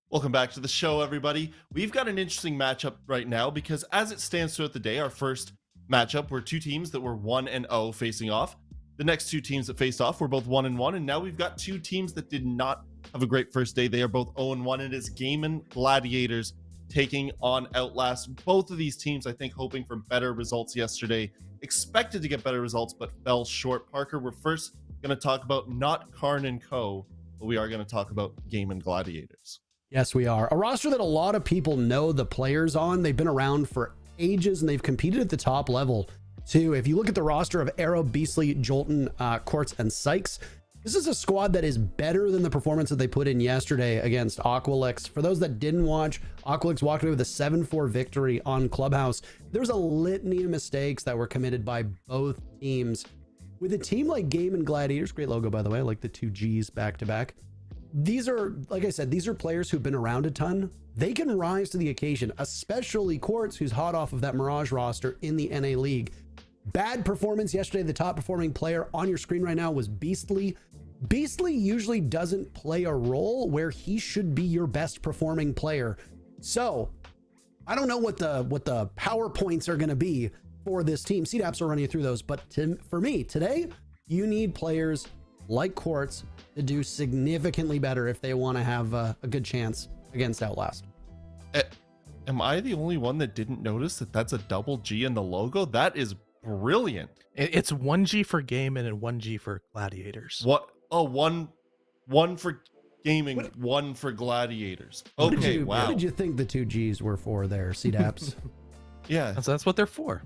Welcome back to the show, everybody. We've got an interesting matchup right now because as it stands throughout the day, our first matchup were two teams that were 1-0 facing off. The next two teams that faced off were both 1-1, and now we've got two teams that did not have a great first day. They are both 0-1. It is Gaimin Gladiators taking on Outlast. Both of these teams, I think, hoping for better results yesterday, expected to get better results, but fell short. Parker, we're first going to talk about not Karn & Co., but we are going to talk about Gaimin Gladiators. Yes, we are. A roster that a lot of people know the players on. They've been around for ages and they've competed at the top level too. If you look at the roster of Arrow, Beastly, Jolton, Quartz, and Sykes, this is a squad that is better than the performance that they put in yesterday against Aqualix. For those that didn't watch, Aqualix walked away with a 7-4 victory on Clubhouse. There's a litany of mistakes that were committed by both teams. With a team like Gaimin Gladiators, great logo, by the way, I like the two G's back to back. These are, like I said, these are players who've been around a ton. They can rise to the occasion, especially Quartz, who's hot off of that Mirage roster in the NA League. Bad performance yesterday. The top performing player on your screen right now was Beastly. Beastly usually doesn't play a role where he should be your best performing player. So I don't know what the PowerPoints are going to be for this team. CDAPs are running you through those. But for me today, you need players like Quartz to do significantly better if they want to have a good chance against Outlast. Am I the only one that didn't notice that that's a double G in the logo? That is brilliant. It's 1G for Gaimin and 1G for Gladiators. What? Oh, one for gaming, one for Gladiators. Okay, wow. What did you think the two G's were for there, CDAPs? Yeah. That's what they're for.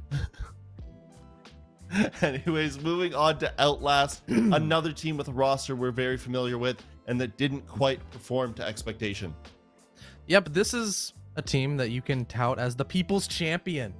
Anyways, moving on to Outlast, another team with a roster we're very familiar with and that didn't quite perform to expectation. Yep, this is a team that you can tout as the people's champion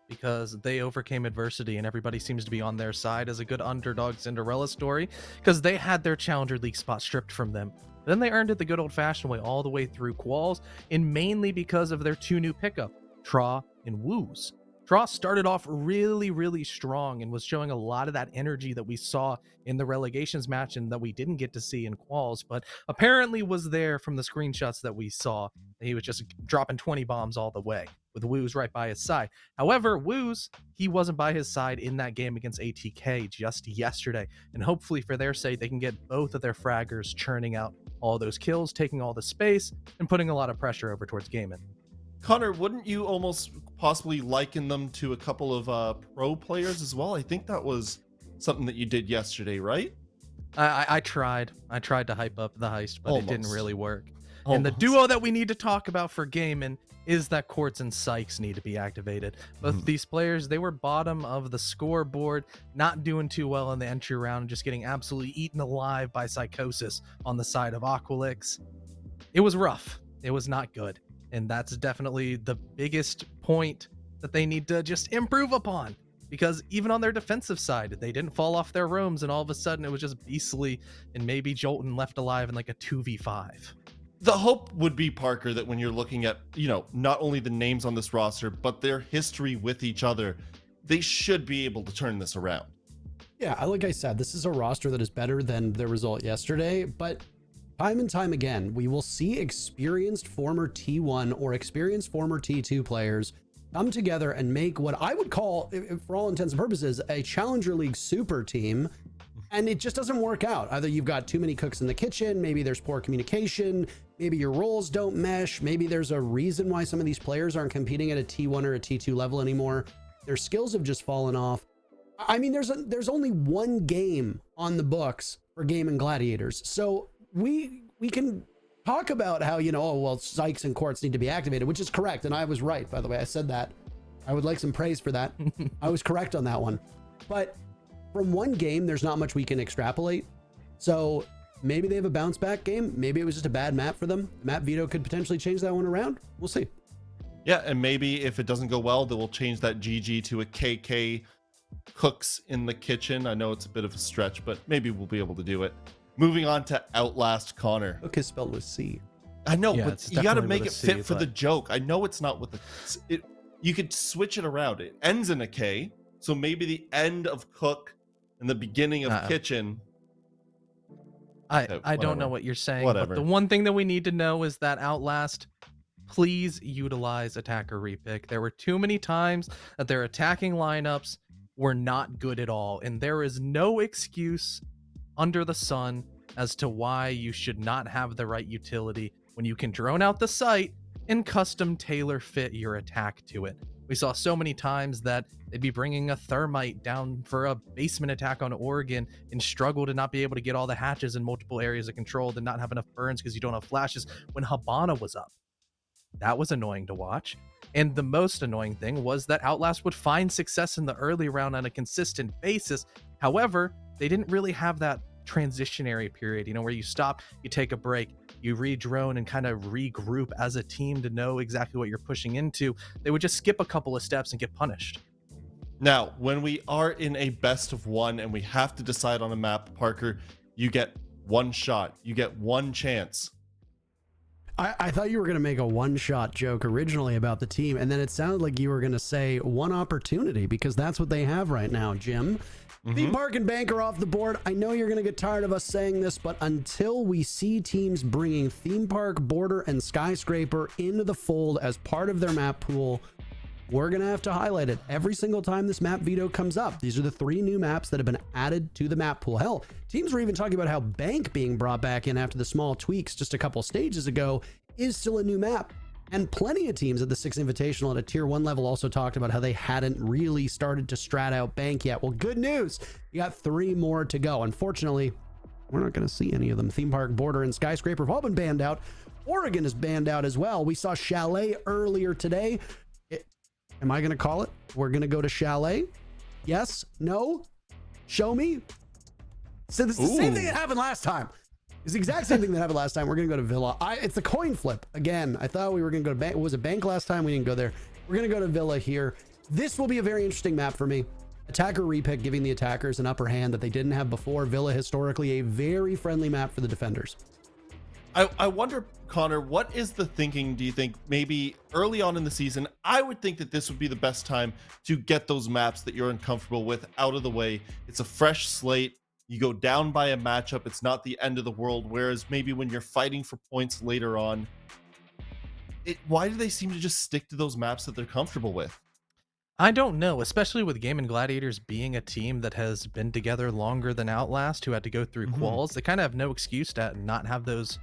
because they overcame adversity and everybody seems to be on their side as a good underdog Cinderella story because they had their Challenger League spot stripped from them. Then they earned it the good old-fashioned way all the way through quals, and mainly because of their two new pickup, Tra and Woos. Tra started off really strong and was showing a lot of that energy that we saw in the relegations match and that we didn't get to see in quals, but apparently was there from the screenshots that we saw. He was just dropping 20 bombs all the way with Woos right by his side. However, Woos, he wasn't by his side in that game against ATK just yesterday, and hopefully for their sake, they can get both of their fraggers churning out all those kills, taking all the space, and putting a lot of pressure over towards Gaimin. Connor, wouldn't you almost possibly liken them to a couple of pro players as well? I think that was something that you did yesterday, right? I tried to hype up the heist, but Almost. It didn't really work. Almost. And the duo that we need to talk about for Gaimin is that Quartz and Sykes need to be activated. Both these players, they were bottom of the scoreboard, not doing too well in the entry round, just getting absolutely eaten alive by Psychosis on the side of Aqualix. It was rough. It was not good. And that's definitely the biggest point that they need to just improve upon. Because even on their defensive side, they didn't fall off their roams, and all of a sudden it was just Beastly and maybe Jolton left alive in like a 2v5. The hope would be, Parker, that when you're looking at, not only the names on this roster, but their history with each other, they should be able to turn this around. Yeah, like I said, this is a roster that is better than the result yesterday, but time and time again, we will see experienced former T1 or experienced former T2 players come together and make what I would call, for all intents and purposes, a Challenger League super team. And it just doesn't work out. Either you've got too many cooks in the kitchen, maybe there's poor communication, maybe your roles don't mesh, maybe there's a reason why some of these players aren't competing at a T1 or a T2 level anymore. Their skills have just fallen off. I mean, there's only one game on the books for Gaimin Gladiators. So we can talk about how, oh, well, Sykes and Quartz need to be activated, which is correct. And I was right, by the way. I said that. I would like some praise for that. I was correct on that one. But from one game, there's not much we can extrapolate. So maybe they have a bounce back game. Maybe it was just a bad map for them. Map veto could potentially change that one around. We'll see. Yeah, and maybe if it doesn't go well, they will change that GG to a KK cooks in the kitchen. I know it's a bit of a stretch, but maybe we'll be able to do it. Moving on to Outlast, Connor. Cook is spelled with C. I know, Yeah, but it's you got to definitely make with it a C, fit for the joke. I know it's not with the... You could switch it around. It ends in a K, so maybe the end of cook and the beginning of kitchen. I don't know what you're saying, Whatever. but the one thing that we need to know is that Outlast, please utilize attacker repick. There were too many times that their attacking lineups were not good at all, and there is no excuse under the sun as to why you should not have the right utility when you can drone out the site and custom tailor fit your attack to it. We saw so many times that they'd be bringing a thermite down for a basement attack on Oregon and struggle to not be able to get all the hatches in multiple areas of control and not have enough burns because you don't have flashes when Habana was up. That was annoying to watch. And the most annoying thing was that Outlast would find success in the early round on a consistent basis. However, they didn't really have that transitionary period, where you stop, you take a break, you re-drone and kind of regroup as a team to know exactly what you're pushing into. They would just skip a couple of steps and get punished. Now, when we are in a best of one and we have to decide on a map, Parker, you get one shot, you get one chance. I thought you were going to make a one-shot joke originally about the team, and then it sounded like you were going to say one opportunity, because that's what they have right now, Jim. Theme Park and Bank are off the board. I know you're going to get tired of us saying this, but until we see teams bringing Theme Park, Border, and Skyscraper into the fold as part of their map pool, we're going to have to highlight it every single time this map veto comes up. These are the 3 new maps that have been added to the map pool. Hell, teams were even talking about how Bank being brought back in after the small tweaks just a couple stages ago is still a new map. And plenty of teams at the 6 Invitational at a tier 1 level also talked about how they hadn't really started to strat out Bank yet. Well, good news. You got 3 more to go. Unfortunately, we're not going to see any of them. Theme Park, Border, and Skyscraper have all been banned out. Oregon is banned out as well. We saw Chalet earlier today. Am I going to call it? We're going to go to Chalet? Yes? No? Show me? So this is the same thing that happened last time. It's the exact same thing that happened last time. We're going to go to Villa. It's a coin flip. Again, I thought we were going to go to Bank. Was it Bank last time? We didn't go there. We're going to go to Villa here. This will be a very interesting map for me. Attacker repick giving the attackers an upper hand that they didn't have before. Villa historically a very friendly map for the defenders. I wonder, Connor, what is the thinking? Do you think maybe early on in the season, I would think that this would be the best time to get those maps that you're uncomfortable with out of the way. It's a fresh slate. You go down by a matchup. It's not the end of the world. Whereas maybe when you're fighting for points later on, why do they seem to just stick to those maps that they're comfortable with? I don't know, especially with Gaimin Gladiators being a team that has been together longer than Outlast, who had to go through quals. They kind of have no excuse to not have those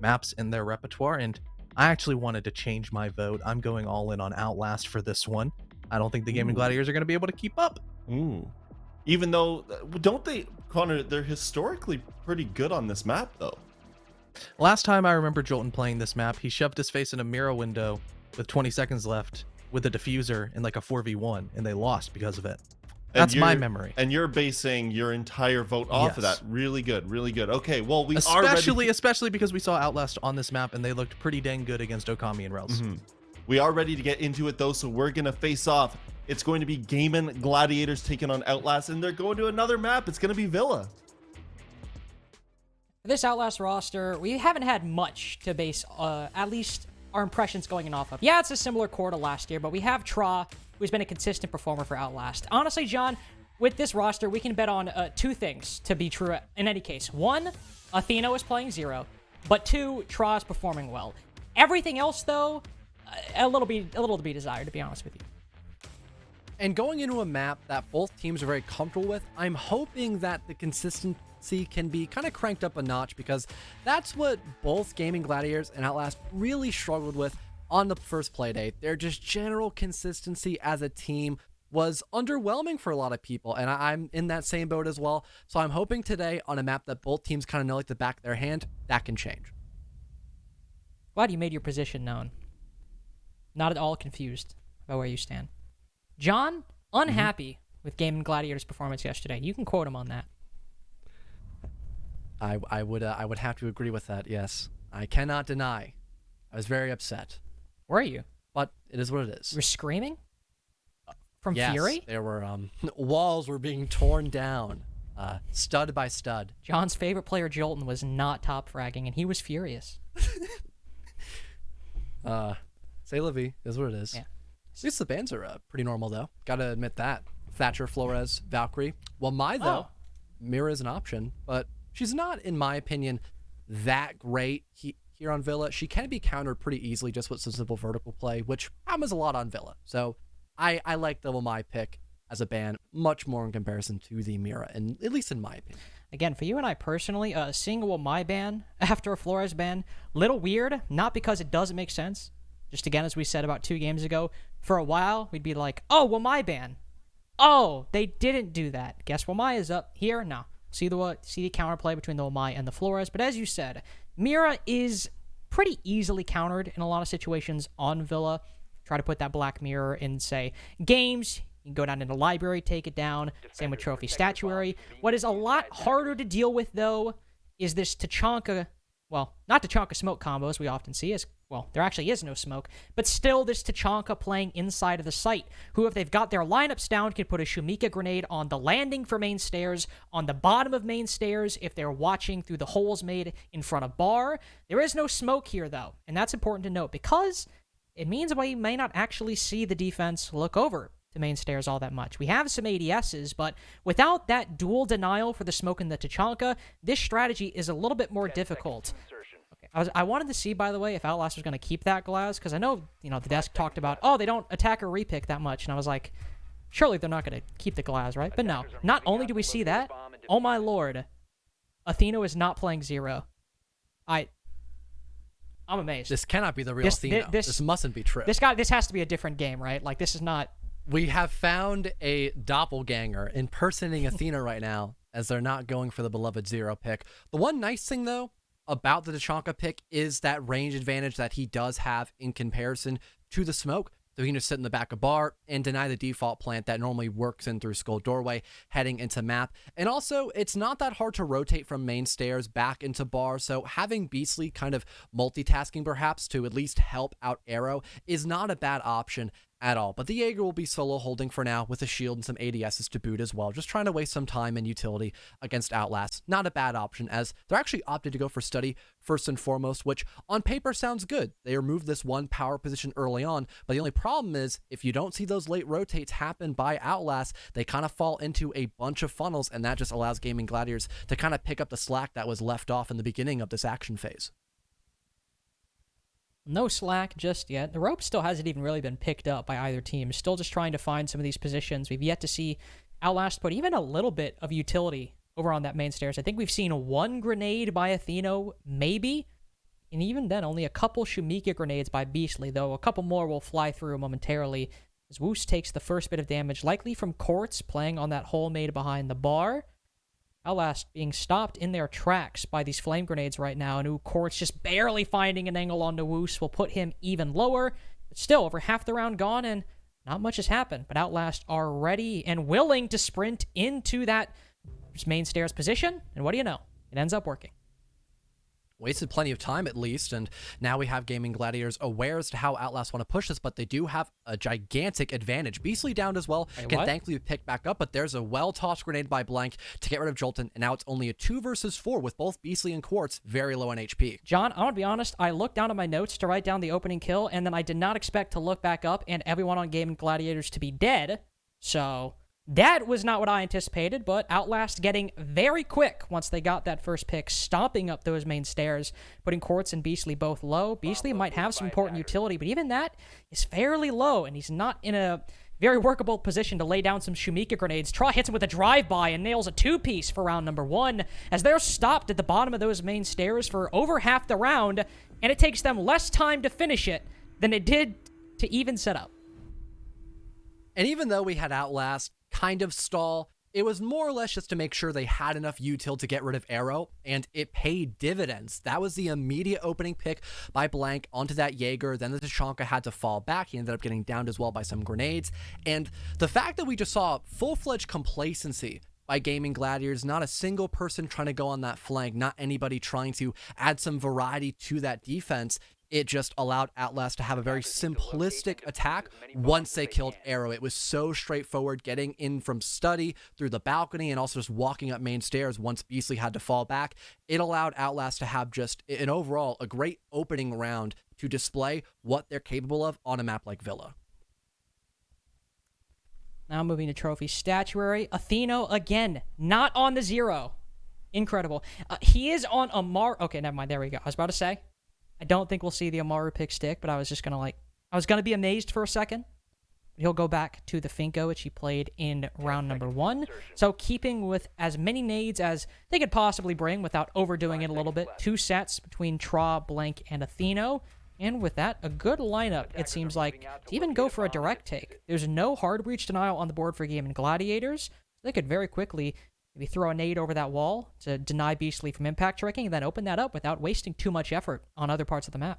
maps in their repertoire, and I actually wanted to change my vote. I'm going all in on Outlast for this one. I don't think the Gaimin Gladiators are going to be able to keep up. Even though, don't they, Connor, they're historically pretty good on this map, though. Last time I remember Jolton playing this map, he shoved his face in a mirror window with 20 seconds left with a diffuser in like a 4v1, and they lost because of it. That's my memory. And you're basing your entire vote off of that. Really good, really good. Okay, well, especially because we saw Outlast on this map, and they looked pretty dang good against Okami and Rels. We are ready to get into it, though, so we're going to face off. It's going to be Gaimin Gladiators taking on Outlast, and they're going to another map. It's going to be Villa. This Outlast roster, we haven't had much to base, at least our impressions going off of. Yeah, it's a similar core to last year, but we have Tra, who's been a consistent performer for Outlast. Honestly, John, with this roster, we can bet on 2 things to be true in any case. 1, Athena is playing 0, but 2, Tra is performing well. Everything else, though, a little to be desired, to be honest with you. And going into a map that both teams are very comfortable with, I'm hoping that the consistency can be kind of cranked up a notch, because that's what both Gaimin Gladiators and Outlast really struggled with on the first Playday. Their just general consistency as a team was underwhelming for a lot of people, and I'm in that same boat as well. So I'm hoping today on a map that both teams kind of know like the back of their hand, that can change. Glad you made your position known. Not at all confused about where you stand. John, unhappy with Gaimin Gladiators' performance yesterday. You can quote him on that. I would have to agree with that. Yes, I cannot deny. I was very upset. Were you? But it is what it is. You were screaming from yes, fury. There were walls were being torn down, stud by stud. John's favorite player, Jolton, was not top fragging, and he was furious. Say la vie is what it is. Yeah. At least the bans are pretty normal, though. Gotta admit that. Thatcher, Flores, Valkyrie. Well, though, Mira is an option, but she's not, in my opinion, that great here on Villa. She can be countered pretty easily just with some simple vertical play, which happens a lot on Villa. So I like the Wamai pick as a ban much more in comparison to the Mira, and at least in my opinion. Again, for you and I personally, seeing a Wamai ban after a Flores ban, little weird, not because it doesn't make sense. Just again, as we said about 2 games ago, for a while, we'd be like, oh, Wamai ban. Oh, they didn't do that. Guess Wamai is up here? No. See the counterplay between the Wamai and the Flores. But as you said, Mira is pretty easily countered in a lot of situations on Villa. Try to put that black mirror in, say, games. You can go down into the library, take it down. Same with trophy statuary. What is a lot harder to deal with, though, is this Tachanka, well, not Tachanka smoke combos we often see, as well, there actually is no smoke, but still this Tachanka playing inside of the site, who, if they've got their lineups down, can put a Shumika grenade on the landing for main stairs, on the bottom of main stairs, if they're watching through the holes made in front of bar. There is no smoke here, though, and that's important to note, because it means we may not actually see the defense look over to main stairs all that much. We have some ADSs, but without that dual denial for the smoke and the Tachanka, this strategy is a little bit more difficult. Okay, I wanted to see, by the way, if Outlast was going to keep that glass, because I know, the desk talked about, oh, they don't attack or repick that much, and I was like, surely they're not going to keep the glass, right? But no, not only do we see that, oh my lord, Athena is not playing Zero. I'm amazed. This cannot be the real Athena. This mustn't be true. This has to be a different game, right? Like, this is not... We have found a doppelganger impersonating Athena right now, as they're not going for the beloved Zero pick. The one nice thing, though, about the Tachanka pick is that range advantage that he does have in comparison to the smoke. So he can just sit in the back of bar and deny the default plant that normally works in through Skull Doorway heading into map. And also, it's not that hard to rotate from main stairs back into bar, so having Beastly kind of multitasking perhaps to at least help out Arrow is not a bad option at all. But the Jaeger will be solo holding for now with a shield and some ADSs to boot as well, just trying to waste some time and utility against Outlast. Not a bad option, as they're actually opted to go for Study first and foremost, which on paper sounds good. They removed this one power position early on, but the only problem is if you don't see those late rotates happen by Outlast, they kind of fall into a bunch of funnels, and that just allows Gaimin Gladiators to kind of pick up the slack that was left off in the beginning of this action phase. No slack just yet. The rope still hasn't even really been picked up by either team. Still just trying to find some of these positions. We've yet to see Outlast put even a little bit of utility over on that main stairs. I think we've seen one grenade by Atheno, maybe. And even then, only a couple Shumika grenades by Beastly, though a couple more will fly through momentarily. As Woos takes the first bit of damage, likely from Quartz playing on that hole made behind the bar. Outlast being stopped in their tracks by these flame grenades right now, and Quartz just barely finding an angle onto Woos will put him even lower. But still, over half the round gone, and not much has happened. But Outlast are ready and willing to sprint into that main stairs position, and what do you know? It ends up working. Wasted plenty of time at least, and now we have Gaimin Gladiators aware as to how Outlast want to push this, but they do have a gigantic advantage. Beastly downed as well, can thankfully pick back up, but there's a well-tossed grenade by Blank to get rid of Jolton, and now it's only a 2 versus 4 with both Beastly and Quartz very low on HP. John, I want to be honest, I looked down at my notes to write down the opening kill, and then I did not expect to look back up and everyone on Gaimin Gladiators to be dead, so... that was not what I anticipated, but Outlast getting very quick once they got that first pick, stomping up those main stairs, putting Quartz and Beastly both low. Beastly might have some important utility, but even that is fairly low, and he's not in a very workable position to lay down some Shumika grenades. Tra hits him with a drive-by and nails a 2-piece for round number 1, as they're stopped at the bottom of those main stairs for over half the round, and it takes them less time to finish it than it did to even set up. And even though we had Outlast kind of stall, it was more or less just to make sure they had enough util to get rid of Arrow, and it paid dividends. That was the immediate opening pick by Blank onto that Jaeger. Then the Tachanka had to fall back. He ended up getting downed as well by some grenades. And the fact that we just saw full-fledged complacency by Gaimin Gladiators, not a single person trying to go on that flank, not anybody trying to add some variety to that defense, it just allowed Outlast to have a very simplistic attack once they killed Arrow. It was so straightforward, getting in from Study through the balcony and also just walking up main stairs once Beastly had to fall back. It allowed Outlast to have just an overall a great opening round to display what they're capable of on a map like Villa. Now moving to trophy statuary. Atheno again, not on the 0. Incredible. He is on Amaru. Okay, never mind. There we go. I was about to say, I don't think we'll see the Amaru pick stick, but I was just going to I was going to be amazed for a second. He'll go back to the Finko, which he played in round number 1. So keeping with as many nades as they could possibly bring without overdoing it a little bit. 2 sets between Tra, Blank, and Atheno. And with that, a good lineup, it seems like, to even go for a direct take. There's no hard breach denial on the board for Gaimin Gladiators. They could very quickly maybe throw a nade over that wall to deny Beastly from impact tracking and then open that up without wasting too much effort on other parts of the map.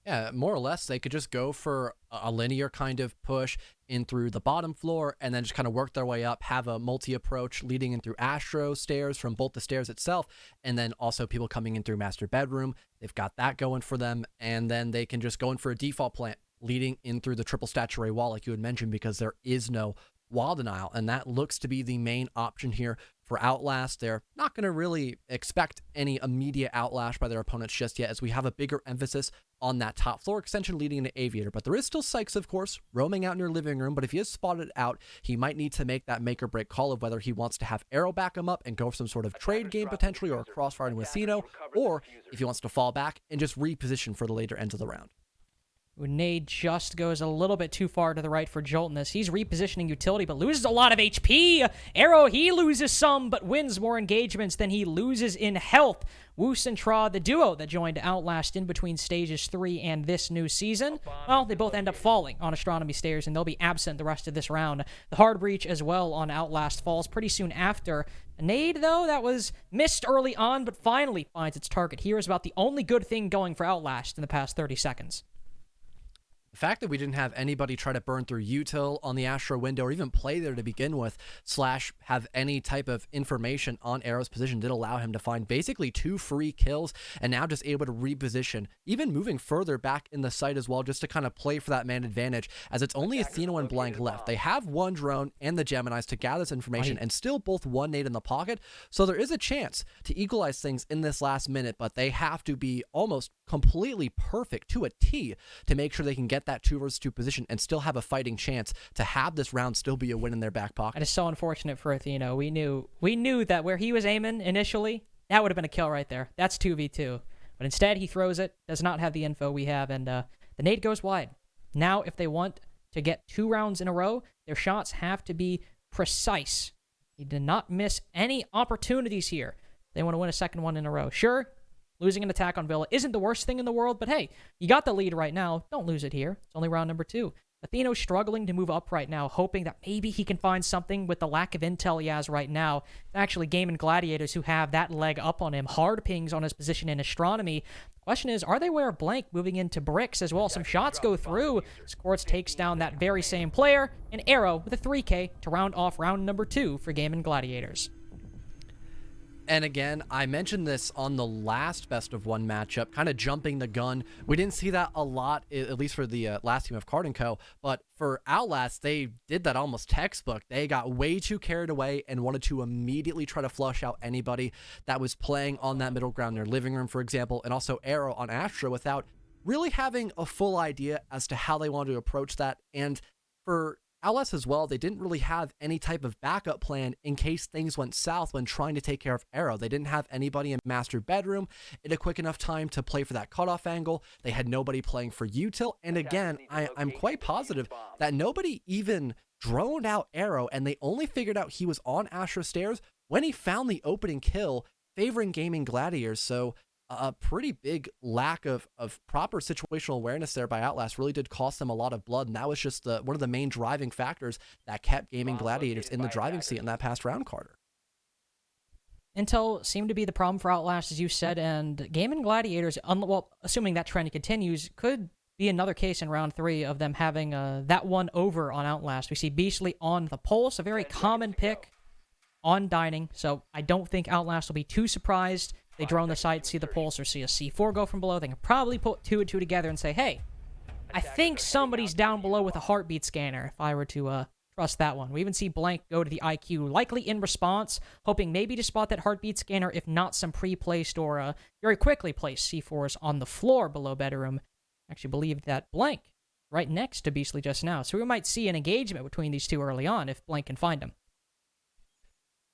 Yeah, more or less, they could just go for a linear kind of push in through the bottom floor and then just kind of work their way up, have a multi-approach leading in through Astro stairs from both the stairs itself, and then also people coming in through Master Bedroom. They've got that going for them, and then they can just go in for a default plant leading in through the triple stature array wall, like you had mentioned, because there is no wall denial, and that looks to be the main option here for Outlast. They're not going to really expect any immediate outlash by their opponents just yet, as we have a bigger emphasis on that top floor extension leading into Aviator. But there is still Sykes, of course, roaming out in your living room, but if he is spotted out, he might need to make that make or break call of whether he wants to have Arrow back him up and go for some sort of trade game potentially, or a crossfire with Sino, or if he wants to fall back and just reposition for the later ends of the round. Nade just goes a little bit too far to the right for Joltness. He's repositioning utility, but loses a lot of HP. Arrow, he loses some, but wins more engagements than he loses in health. Woos and Tra, the duo that joined Outlast in between stages 3 and this new season, well, they both end up falling on Astronomy Stairs, and they'll be absent the rest of this round. The hard breach as well on Outlast falls pretty soon after. A nade, though, that was missed early on, but finally finds its target. Here is about the only good thing going for Outlast in the past 30 seconds. The fact that we didn't have anybody try to burn through util on the Astro window or even play there to begin with, slash have any type of information on Arrow's position, did allow him to find basically 2 free kills, and now just able to reposition, even moving further back in the site as well, just to kind of play for that man advantage, as it's only Athena and Blank left. They have 1 drone and the Geminis to gather this information, and still both 1 nade in the pocket, so there is a chance to equalize things in this last minute, but they have to be almost completely perfect to a T to make sure they can get that 2 versus 2 position and still have a fighting chance to have this round still be a win in their back pocket. It is so unfortunate for Athena. We knew that where he was aiming initially, that would have been a kill right there. That's 2v2. But instead, he throws it, does not have the info we have, and the nade goes wide. Now, if they want to get 2 rounds in a row, their shots have to be precise. He did not miss any opportunities here. They want to win a second one in a row. Sure, losing an attack on Villa isn't the worst thing in the world, but hey, you got the lead right now. Don't lose it here. It's only round number 2. Atheno's struggling to move up right now, hoping that maybe he can find something with the lack of intel he has right now. Actually, Gaimin Gladiators who have that leg up on him. Hard pings on his position in Astronomy. The question is, are they aware of Blank moving into bricks as well? Some shots go through. Squirts takes down that very same player. And Arrow with a 3K to round off round number 2 for Gaimin Gladiators. And again, I mentioned this on the last best of 1 matchup, kind of jumping the gun. We didn't see that a lot, at least for the last team of Card & Co. But for Outlast, they did that almost textbook. They got way too carried away and wanted to immediately try to flush out anybody that was playing on that middle ground in their living room, for example, and also Arrow on Astro without really having a full idea as to how they wanted to approach that. And for Outlast as well, they didn't really have any type of backup plan in case things went south when trying to take care of Arrow. They didn't have anybody in Master Bedroom in a quick enough time to play for that cutoff angle. They had nobody playing for util. And again, I'm quite positive that nobody even droned out Arrow, and they only figured out he was on Astro Stairs when he found the opening kill favoring Gaimin Gladiators. So a pretty big lack of proper situational awareness there by Outlast really did cost them a lot of blood, and that was just one of the main driving factors that kept Gaimin Gladiators in the driving seat in that past round, Carter. Intel seemed to be the problem for Outlast, as you said, and Gaimin Gladiators, well, assuming that trend continues, could be another case in round 3 of them having that one over on Outlast. We see Beastly on the Pulse, a very common pick on Dining, so I don't think Outlast will be too surprised. They drone the site, see the Pulse, or see a C4 go from below. They can probably put 2 and 2 together and say, hey, I think somebody's down below with a heartbeat scanner, if I were to trust that one. We even see Blank go to the IQ, likely in response, hoping maybe to spot that heartbeat scanner, if not some pre-placed or very quickly placed C4s on the floor below Bedroom. Actually believed that Blank right next to Beastly just now. So we might see an engagement between these two early on if Blank can find him.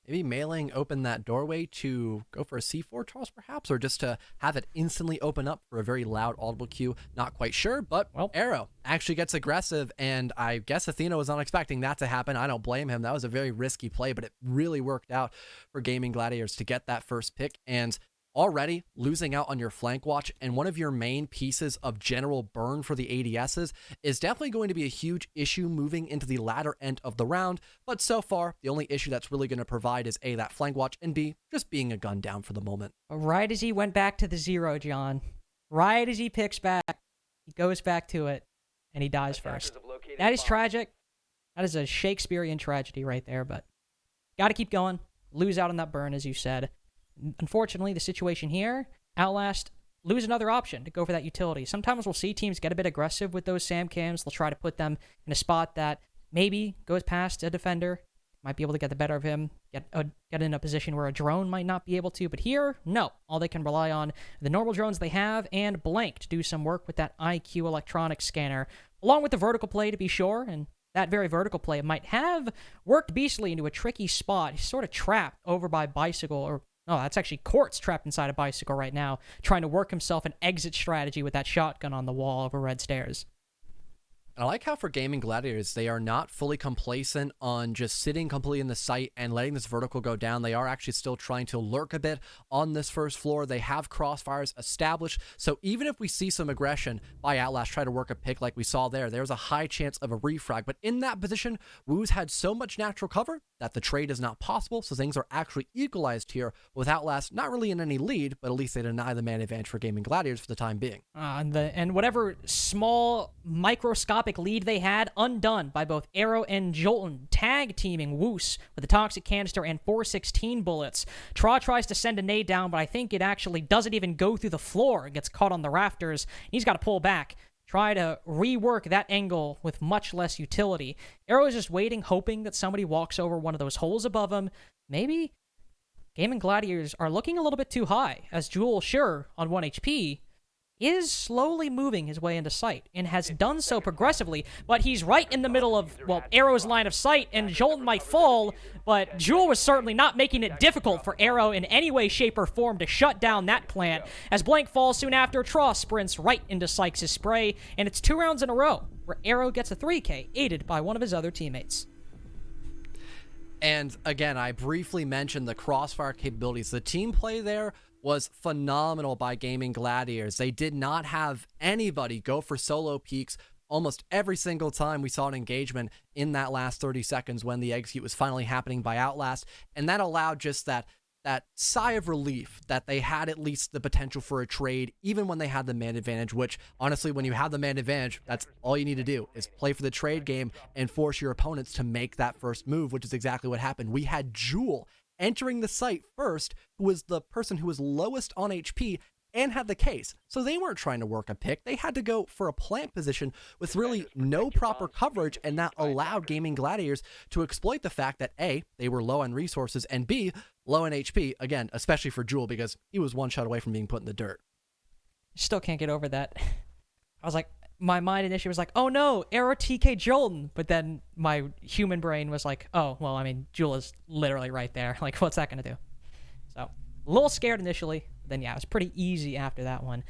maybe mailing open that doorway to go for a C4 toss perhaps, or just to have it instantly open up for a very loud audible cue. Not quite sure, but Well, Arrow actually gets aggressive, and I guess Athena was not expecting that to happen. I don't blame him. That was a very risky play, but it really worked out for Gaimin Gladiators to get that first pick. And already losing out on your flank watch and one of your main pieces of general burn for the ADSs is definitely going to be a huge issue moving into the latter end of the round. But so far, the only issue that's really going to provide is A, that flank watch, and B, just being a gun down for the moment. right as he went back to the 0, John, right as he picks back, he goes back to it, and he dies first. That is tragic. That is a Shakespearean tragedy right there, but got to keep going. Lose out on that burn, as you said. Unfortunately, the situation here, Outlast lose another option to go for that utility. Sometimes we'll see teams get a bit aggressive with those SAM cams. They'll try to put them in a spot that maybe goes past a defender, might be able to get the better of him, get in a position where a drone might not be able to. But here, no. All they can rely on the normal drones they have and Blank to do some work with that IQ electronics scanner, along with the vertical play to be sure, and that very vertical play might have worked Beastly into a tricky spot. He's sort of trapped over by Bicycle, or no, that's actually Quartz trapped inside a Bicycle right now, trying to work himself an exit strategy with that shotgun on the wall over red stairs. And I like how for Gaimin Gladiators, they are not fully complacent on just sitting completely in the site and letting this vertical go down. They are actually still trying to lurk a bit on this first floor. They have crossfires established. So even if we see some aggression by Outlast try to work a pick like we saw there, there's a high chance of a refrag. But in that position, Woo's had so much natural cover that the trade is not possible. So things are actually equalized here with Outlast not really in any lead, but at least they deny the man advantage for Gaimin Gladiators for the time being. And whatever small microscopic lead they had, undone by both Arrow and Jolton, tag teaming Woos with a toxic canister and 416 bullets. Tra tries to send a nade down, but I think it actually doesn't even go through the floor and gets caught on the rafters. He's got to pull back, try to rework that angle with much less utility. Arrow is just waiting, hoping that somebody walks over one of those holes above him. Maybe Gaimin Gladiators are looking a little bit too high, as Jewel, sure, on 1 HP, is slowly moving his way into sight, and has done so progressively, but he's right in the middle of, well, Arrow's line of sight, and Jolton might fall, but Jewel was certainly not making it difficult for Arrow in any way, shape, or form to shut down that plant. As Blank falls soon after, Traw sprints right into Sykes' spray, and it's 2 rounds in a row where Arrow gets a 3K, aided by one of his other teammates. And again, I briefly mentioned the crossfire capabilities. The team play there was phenomenal by Gaimin Gladiators. They did not have anybody go for solo peaks almost every single time we saw an engagement in that last 30 seconds when the execute was finally happening by Outlast. And that allowed just that sigh of relief that they had at least the potential for a trade, even when they had the man advantage, which honestly, when you have the man advantage, that's all you need to do is play for the trade game and force your opponents to make that first move, which is exactly what happened. We had Jewel entering the site first, who was the person who was lowest on HP and had the case. So they weren't trying to work a pick. They had to go for a plant position with really no proper coverage, and that allowed Gaimin Gladiators to exploit the fact that A, they were low on resources, and B, low in HP, again, especially for Jewel, because he was one shot away from being put in the dirt. Still can't get over that. I was like, my mind initially was like, oh no, Arrow TK Jolton. But then my human brain was like, oh, well, I mean, Jewel is literally right there. Like, what's that going to do? So, a little scared initially. Then, yeah, it was pretty easy after that one.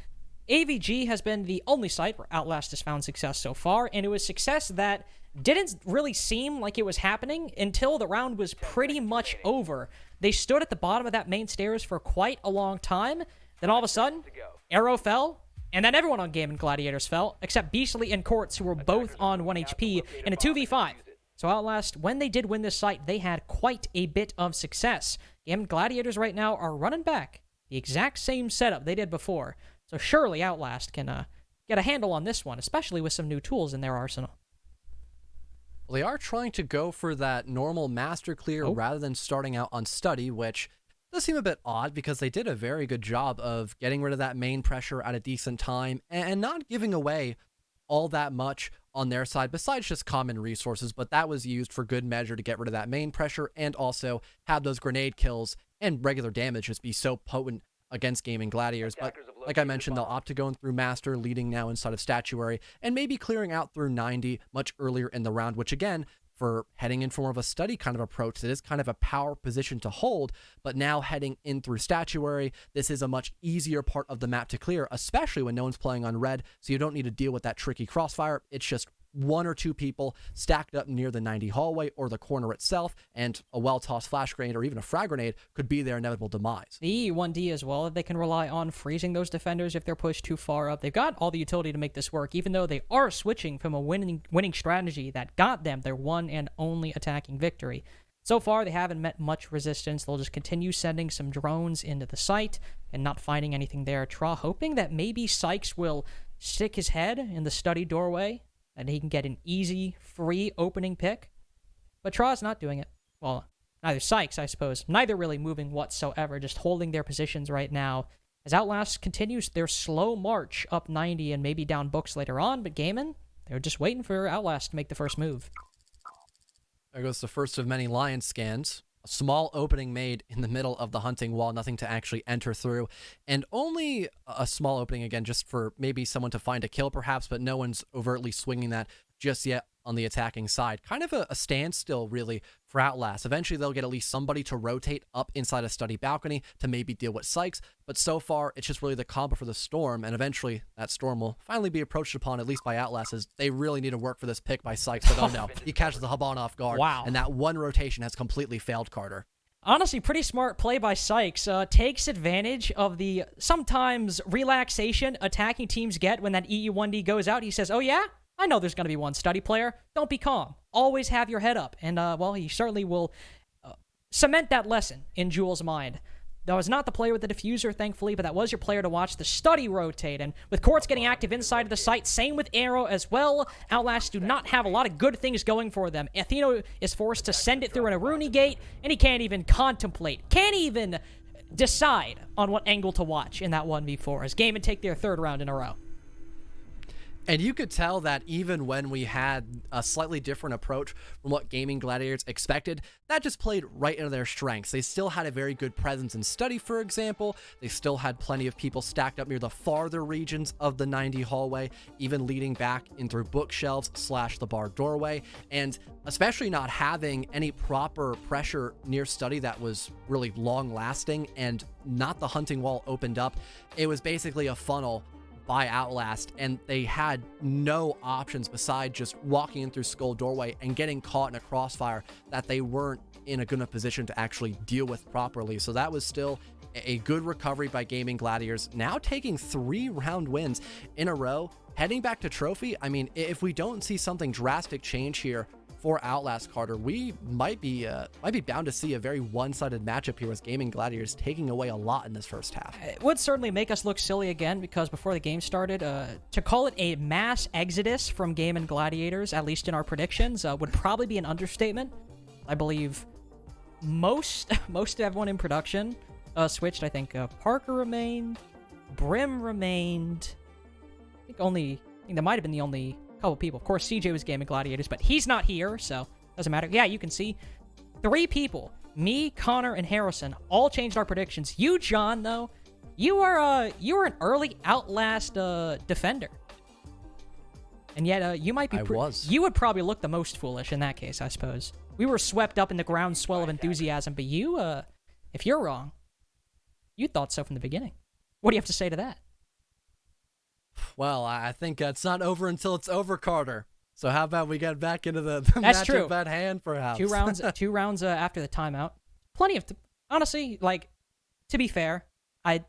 AVG has been the only site where Outlast has found success so far, and it was success that didn't really seem like it was happening until the round was pretty much over. They stood at the bottom of that main stairs for quite a long time. Then all of a sudden, Arrow fell, and then everyone on Gaimin Gladiators fell, except Beastly and Quartz, who were both on 1 HP in a 2v5. So Outlast, when they did win this site, they had quite a bit of success. Gaimin Gladiators right now are running back the exact same setup they did before. So surely Outlast can get a handle on this one, especially with some new tools in their arsenal. Well, they are trying to go for that normal master clear rather than starting out on study, which does seem a bit odd because they did a very good job of getting rid of that main pressure at a decent time and not giving away all that much on their side besides just common resources, but that was used for good measure to get rid of that main pressure and also have those grenade kills and regular damage just be so potent against Gaimin Gladiators. But like I mentioned, they'll opt to go through Master, leading now inside of Statuary, and maybe clearing out through 90 much earlier in the round, which again for heading in for more of a study kind of approach. It is kind of a power position to hold, but now heading in through statuary, this is a much easier part of the map to clear, especially when no one's playing on red, so you don't need to deal with that tricky crossfire. It's just one or two people stacked up near the 90 hallway or the corner itself, and a well-tossed flash grenade or even a frag grenade could be their inevitable demise. The E1D as well, they can rely on freezing those defenders if they're pushed too far up. They've got all the utility to make this work, even though they are switching from a winning strategy that got them their one and only attacking victory. So far, they haven't met much resistance. They'll just continue sending some drones into the site and not finding anything there. Tra hoping that maybe Sykes will stick his head in the study doorway and he can get an easy, free opening pick. But Tra's not doing it. Well, neither Sykes, I suppose. Neither really moving whatsoever, just holding their positions right now. As Outlast continues their slow march up 90 and maybe down books later on, but Gaimin, they're just waiting for Outlast to make the first move. There goes the first of many lion scans. A small opening made in the middle of the hunting wall, nothing to actually enter through, and only a small opening again just for maybe someone to find a kill perhaps, but no one's overtly swinging that just yet on the attacking side. Kind of a standstill really for Outlast. Eventually they'll get at least somebody to rotate up inside a study balcony to maybe deal with Sykes, but so far it's just really the combo for the Storm, and eventually that Storm will finally be approached upon, at least by Outlast, as they really need to work for this pick by Sykes, but oh no, he catches the Haban off guard. Wow. And that one rotation has completely failed Carter. Honestly, pretty smart play by Sykes. Takes advantage of the sometimes relaxation attacking teams get when that EU1D goes out. He says, oh yeah? I know there's going to be one study player. Don't be calm. Always have your head up. And, well, he certainly will cement that lesson in Jules' mind. That was not the player with the diffuser, thankfully, but that was your player to watch the study rotate. And with Quartz getting active inside of the site, same with Arrow as well. Outlast do not have a lot of good things going for them. Atheno is forced to send it through an Aruni gate, and he can't even contemplate, can't even decide on what angle to watch in that 1v4 as Gaimin take their third round in a row. And you could tell that even when we had a slightly different approach from what Gaimin Gladiators expected, that just played right into their strengths. They still had a very good presence in study, for example. They still had plenty of people stacked up near the farther regions of the 90 hallway, even leading back in through bookshelves / the bar doorway. And especially not having any proper pressure near study that was really long lasting and not the hunting wall opened up. It was basically a funnel by Outlast, and they had no options beside just walking in through Skull doorway and getting caught in a crossfire that they weren't in a good enough position to actually deal with properly. So that was still a good recovery by Gaimin Gladiators, now taking 3-round wins in a row, heading back to trophy. I mean, if we don't see something drastic change here for Outlast, Carter, we might be bound to see a very one-sided matchup here with Gaimin Gladiators taking away a lot in this first half. It would certainly make us look silly again, because before the game started, to call it a mass exodus from Gaimin Gladiators, at least in our predictions, would probably be an understatement. I believe most of everyone in production switched. I think Parker remained, Brim remained. I think there might have been the only couple people. Of course, CJ was Gaimin Gladiators, but he's not here, so doesn't matter. Yeah, you can see 3 people, me, Connor, and Harrison, all changed our predictions. You, John, though, you were an early Outlast defender, and yet you might be. You would probably look the most foolish in that case, I suppose. We were swept up in the groundswell of enthusiasm, but you, if you're wrong, you thought so from the beginning. What do you have to say to that? Well, I think it's not over until it's over, Carter. So how about we get back into the matchup at hand, perhaps? 2 rounds after the timeout. Plenty of... honestly, like, to be fair, I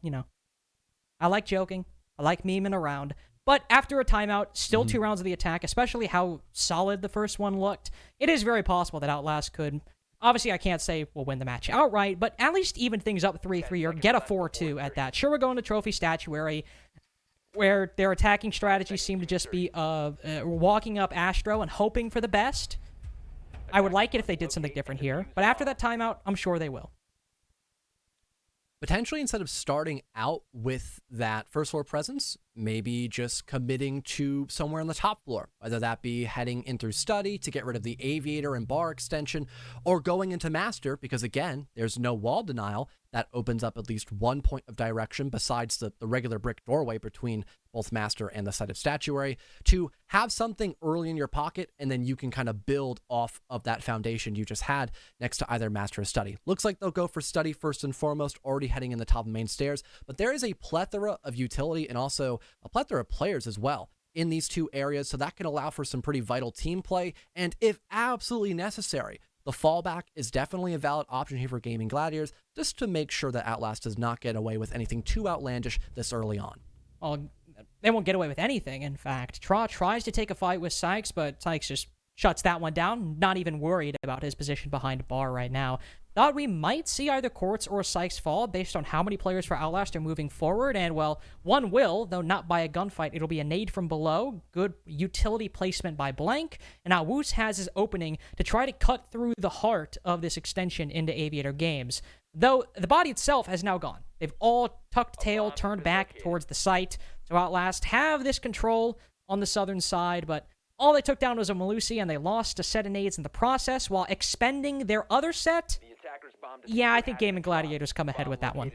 like joking. I like memeing around. But after a timeout, still 2 rounds of the attack, especially how solid the first one looked, it is very possible that Outlast could... Obviously, I can't say we'll win the match outright, but at least even things up 3-3 or get a 4-2 at that. Sure, we're going to Trophy Statuary, where their attacking strategy seemed to just be walking up Astro and hoping for the best. I would like it if they did something different here, but after that timeout, I'm sure they will. Potentially, instead of starting out with that first floor presence, maybe just committing to somewhere on the top floor, whether that be heading in through study to get rid of the aviator and bar extension, or going into master, because again, there's no wall denial. that opens up at least one point of direction besides the regular brick doorway between both Master and the site of Statuary, to have something early in your pocket, and then you can kind of build off of that foundation you just had next to either Master or Study. Looks like they'll go for Study first and foremost, already heading in the top of main stairs, but there is a plethora of utility and also a plethora of players as well in these two areas, so that can allow for some pretty vital team play, and if absolutely necessary, the fallback is definitely a valid option here for Gaimin Gladiators, just to make sure that Outlast does not get away with anything too outlandish this early on. Well, they won't get away with anything, in fact. Tra tries to take a fight with Sykes, but Sykes just shuts that one down, not even worried about his position behind bar right now. Thought we might see either Quartz or Sykes fall based on how many players for Outlast are moving forward, and well, one will, though not by a gunfight. It'll be a nade from below, good utility placement by Blank, and now Woos has his opening to try to cut through the heart of this extension into Aviator Games. Though the body itself has now gone. They've all tucked tail, turned back towards the site, so Outlast have this control on the southern side, but all they took down was a Malusi, and they lost to set of nades in the process while expending their other set. Yeah, I think Gaimin Gladiators come ahead with that one.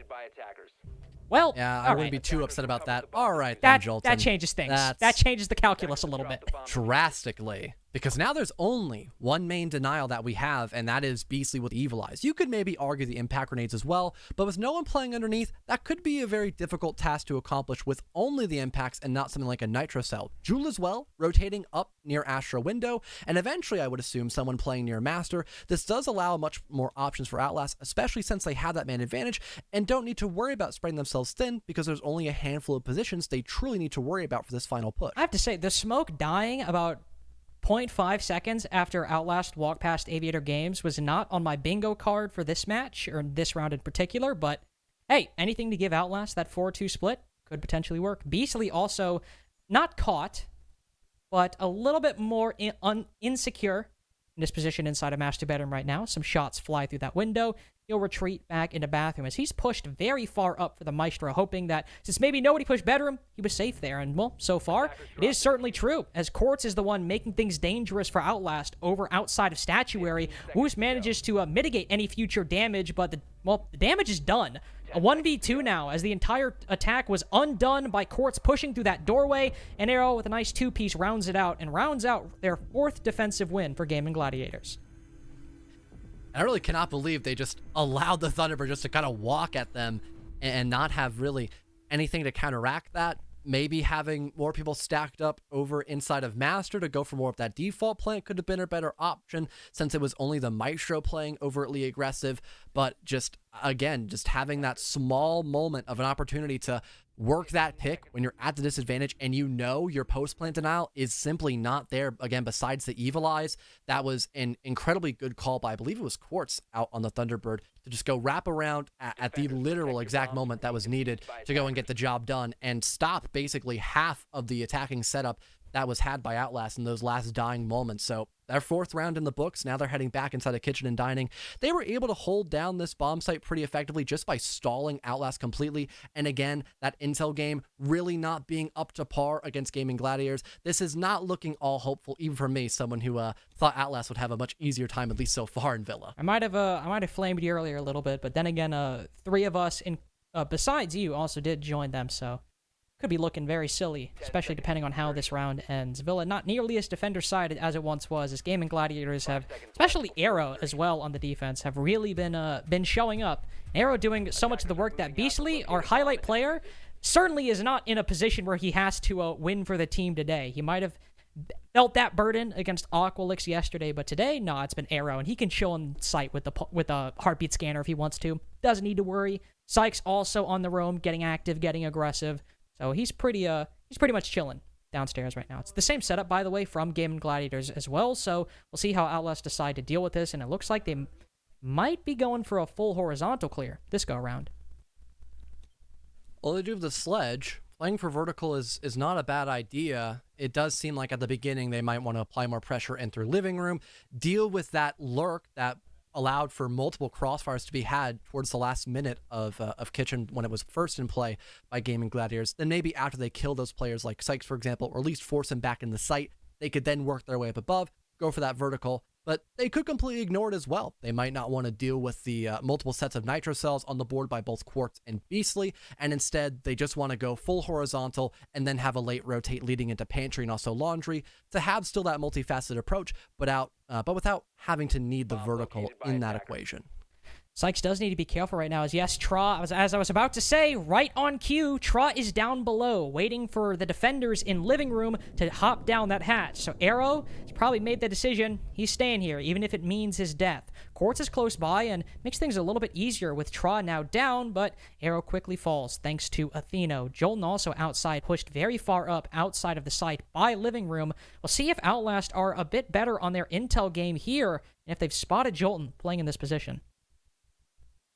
Well, yeah, I wouldn't be too upset about that. All right, then, Jolton. That changes things. That changes the calculus a little bit. Drastically. Because now there's only one main denial that we have, and that is Beastly with Evil Eyes. You could maybe argue the impact grenades as well, but with no one playing underneath, that could be a very difficult task to accomplish with only the impacts and not something like a Nitro Cell. Jewel as well, rotating up near Astro Window, and eventually I would assume someone playing near Master. This does allow much more options for Outlast, especially since they have that man advantage and don't need to worry about spreading themselves thin because there's only a handful of positions they truly need to worry about for this final push. I have to say, the smoke dying about 0.5 seconds after Outlast walked past Aviator Games was not on my bingo card for this match, or this round in particular, but hey, anything to give Outlast that 4-2 split could potentially work. Beastly also not caught, but a little bit more insecure in his position inside a master bedroom right now. Some shots fly through that window. He'll retreat back into bathroom as he's pushed very far up for the Maestro, hoping that since maybe nobody pushed bedroom, he was safe there. And well, so far, it is certainly true, as Quartz is the one making things dangerous for Outlast over outside of Statuary. Woos manages to mitigate any future damage, but the damage is done. A 1v2 now, as the entire attack was undone by Quartz pushing through that doorway, and Arrow with a nice two-piece rounds it out, and rounds out their 4th defensive win for Gaimin Gladiators. I really cannot believe they just allowed the Thunderbird just to kind of walk at them and not have really anything to counteract that. Maybe having more people stacked up over inside of Master to go for more of that default play could have been a better option since it was only the Maestro playing overtly aggressive. But just, again, just having that small moment of an opportunity to work that pick when you're at the disadvantage and you know your post-plant denial is simply not there, again, besides the Evil Eyes. That was an incredibly good call by, I believe it was Quartz, out on the Thunderbird to just go wrap around at the literal exact moment that was needed to go and get the job done and stop basically half of the attacking setup that was had by Outlast in those last dying moments. So their 4th round in the books. Now they're heading back inside the kitchen and dining. They were able to hold down this bomb site pretty effectively just by stalling Outlast completely. And again, that intel game really not being up to par against Gaimin Gladiators. This is not looking all hopeful, even for me, someone who thought Outlast would have a much easier time, at least so far in Villa. I might have flamed you earlier a little bit, but then again, 3 of us besides you also did join them, so could be looking very silly, especially depending on how this round ends. Villa not nearly as defender-sided as it once was, as Gaimin Gladiators have, especially Arrow as well on the defense, have really been showing up. Arrow doing so much of the work that Beastly, our highlight player, certainly is not in a position where he has to win for the team today. He might have felt that burden against Aqualix yesterday, but today, no, it's been Arrow, and he can chill in sight with a heartbeat scanner if he wants to. Doesn't need to worry. Sykes also on the roam, getting active, getting aggressive. So he's pretty much chilling downstairs right now. It's the same setup, by the way, from Gaimin Gladiators as well, so we'll see how Outlast decide to deal with this, and it looks like they might be going for a full horizontal clear this go-around. Well, they do have the sledge. Playing for vertical is not a bad idea. It does seem like at the beginning they might want to apply more pressure in through living room, deal with that lurk that allowed for multiple crossfires to be had towards the last minute of Kitchen when it was first in play by Gaimin Gladiators. Then maybe after they kill those players like Sykes, for example, or at least force him back in the site, they could then work their way up above, go for that vertical, but they could completely ignore it as well. They might not want to deal with the multiple sets of nitro cells on the board by both Quartz and Beastly, and instead they just want to go full horizontal and then have a late rotate leading into Pantry and also Laundry to have still that multifaceted approach, but without having to need the vertical in that equation. Sykes does need to be careful right now, as yes, Tra, as I was about to say, right on cue, Tra is down below, waiting for the defenders in living room to hop down that hatch. So Arrow has probably made the decision, he's staying here, even if it means his death. Quartz is close by and makes things a little bit easier with Tra now down, but Arrow quickly falls thanks to Atheno. Jolton also outside, pushed very far up outside of the site by living room. We'll see if Outlast are a bit better on their intel game here, and if they've spotted Jolton playing in this position.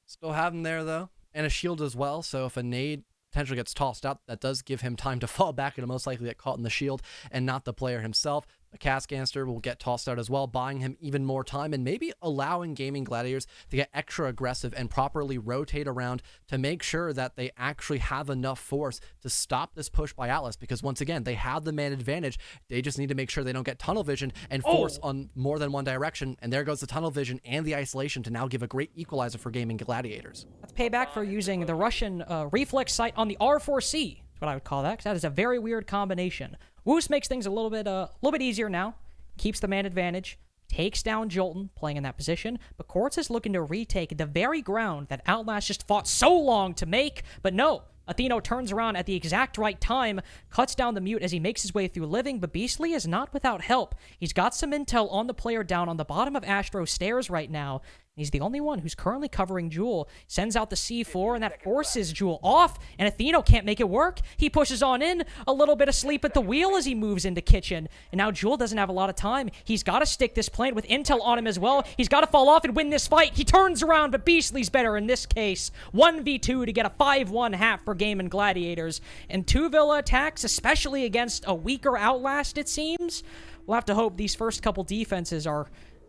Still have him there, though, and a shield as well, so if a nade potentially gets tossed out, that does give him time to fall back and most likely get caught in the shield and not the player himself. The cast canister will get tossed out as well, buying him even more time and maybe allowing Gaimin Gladiators to get extra aggressive and properly rotate around to make sure that they actually have enough force to stop this push by Outlast, because once again, they have the man advantage. They just need to make sure they don't get tunnel vision and force on more than one direction, and there goes the tunnel vision and the isolation to now give a great equalizer for Gaimin Gladiators. That's payback for using the Russian reflex sight on the R4C. That's what I would call that, because that is a very weird combination. Woos makes things a little bit easier now, keeps the man advantage, takes down Jolton, playing in that position, but Quartz is looking to retake the very ground that Outlast just fought so long to make, but no. Atheno turns around at the exact right time, cuts down the mute as he makes his way through living, but Beastly is not without help. He's got some intel on the player down on the bottom of Astro stairs right now. He's the only one who's currently covering Jewel. Sends out the C4, and that forces Jewel off, and Atheno can't make it work. He pushes on in, a little bit of sleep at the wheel as he moves into kitchen. And now Jewel doesn't have a lot of time. He's got to stick this plant with intel on him as well. He's got to fall off and win this fight. He turns around, but Beastly's better in this case. 1v2 to get a 5-1 half for Gaimin Gladiators. And 2 Villa attacks, especially against a weaker Outlast, it seems. We'll have to hope these first couple defenses are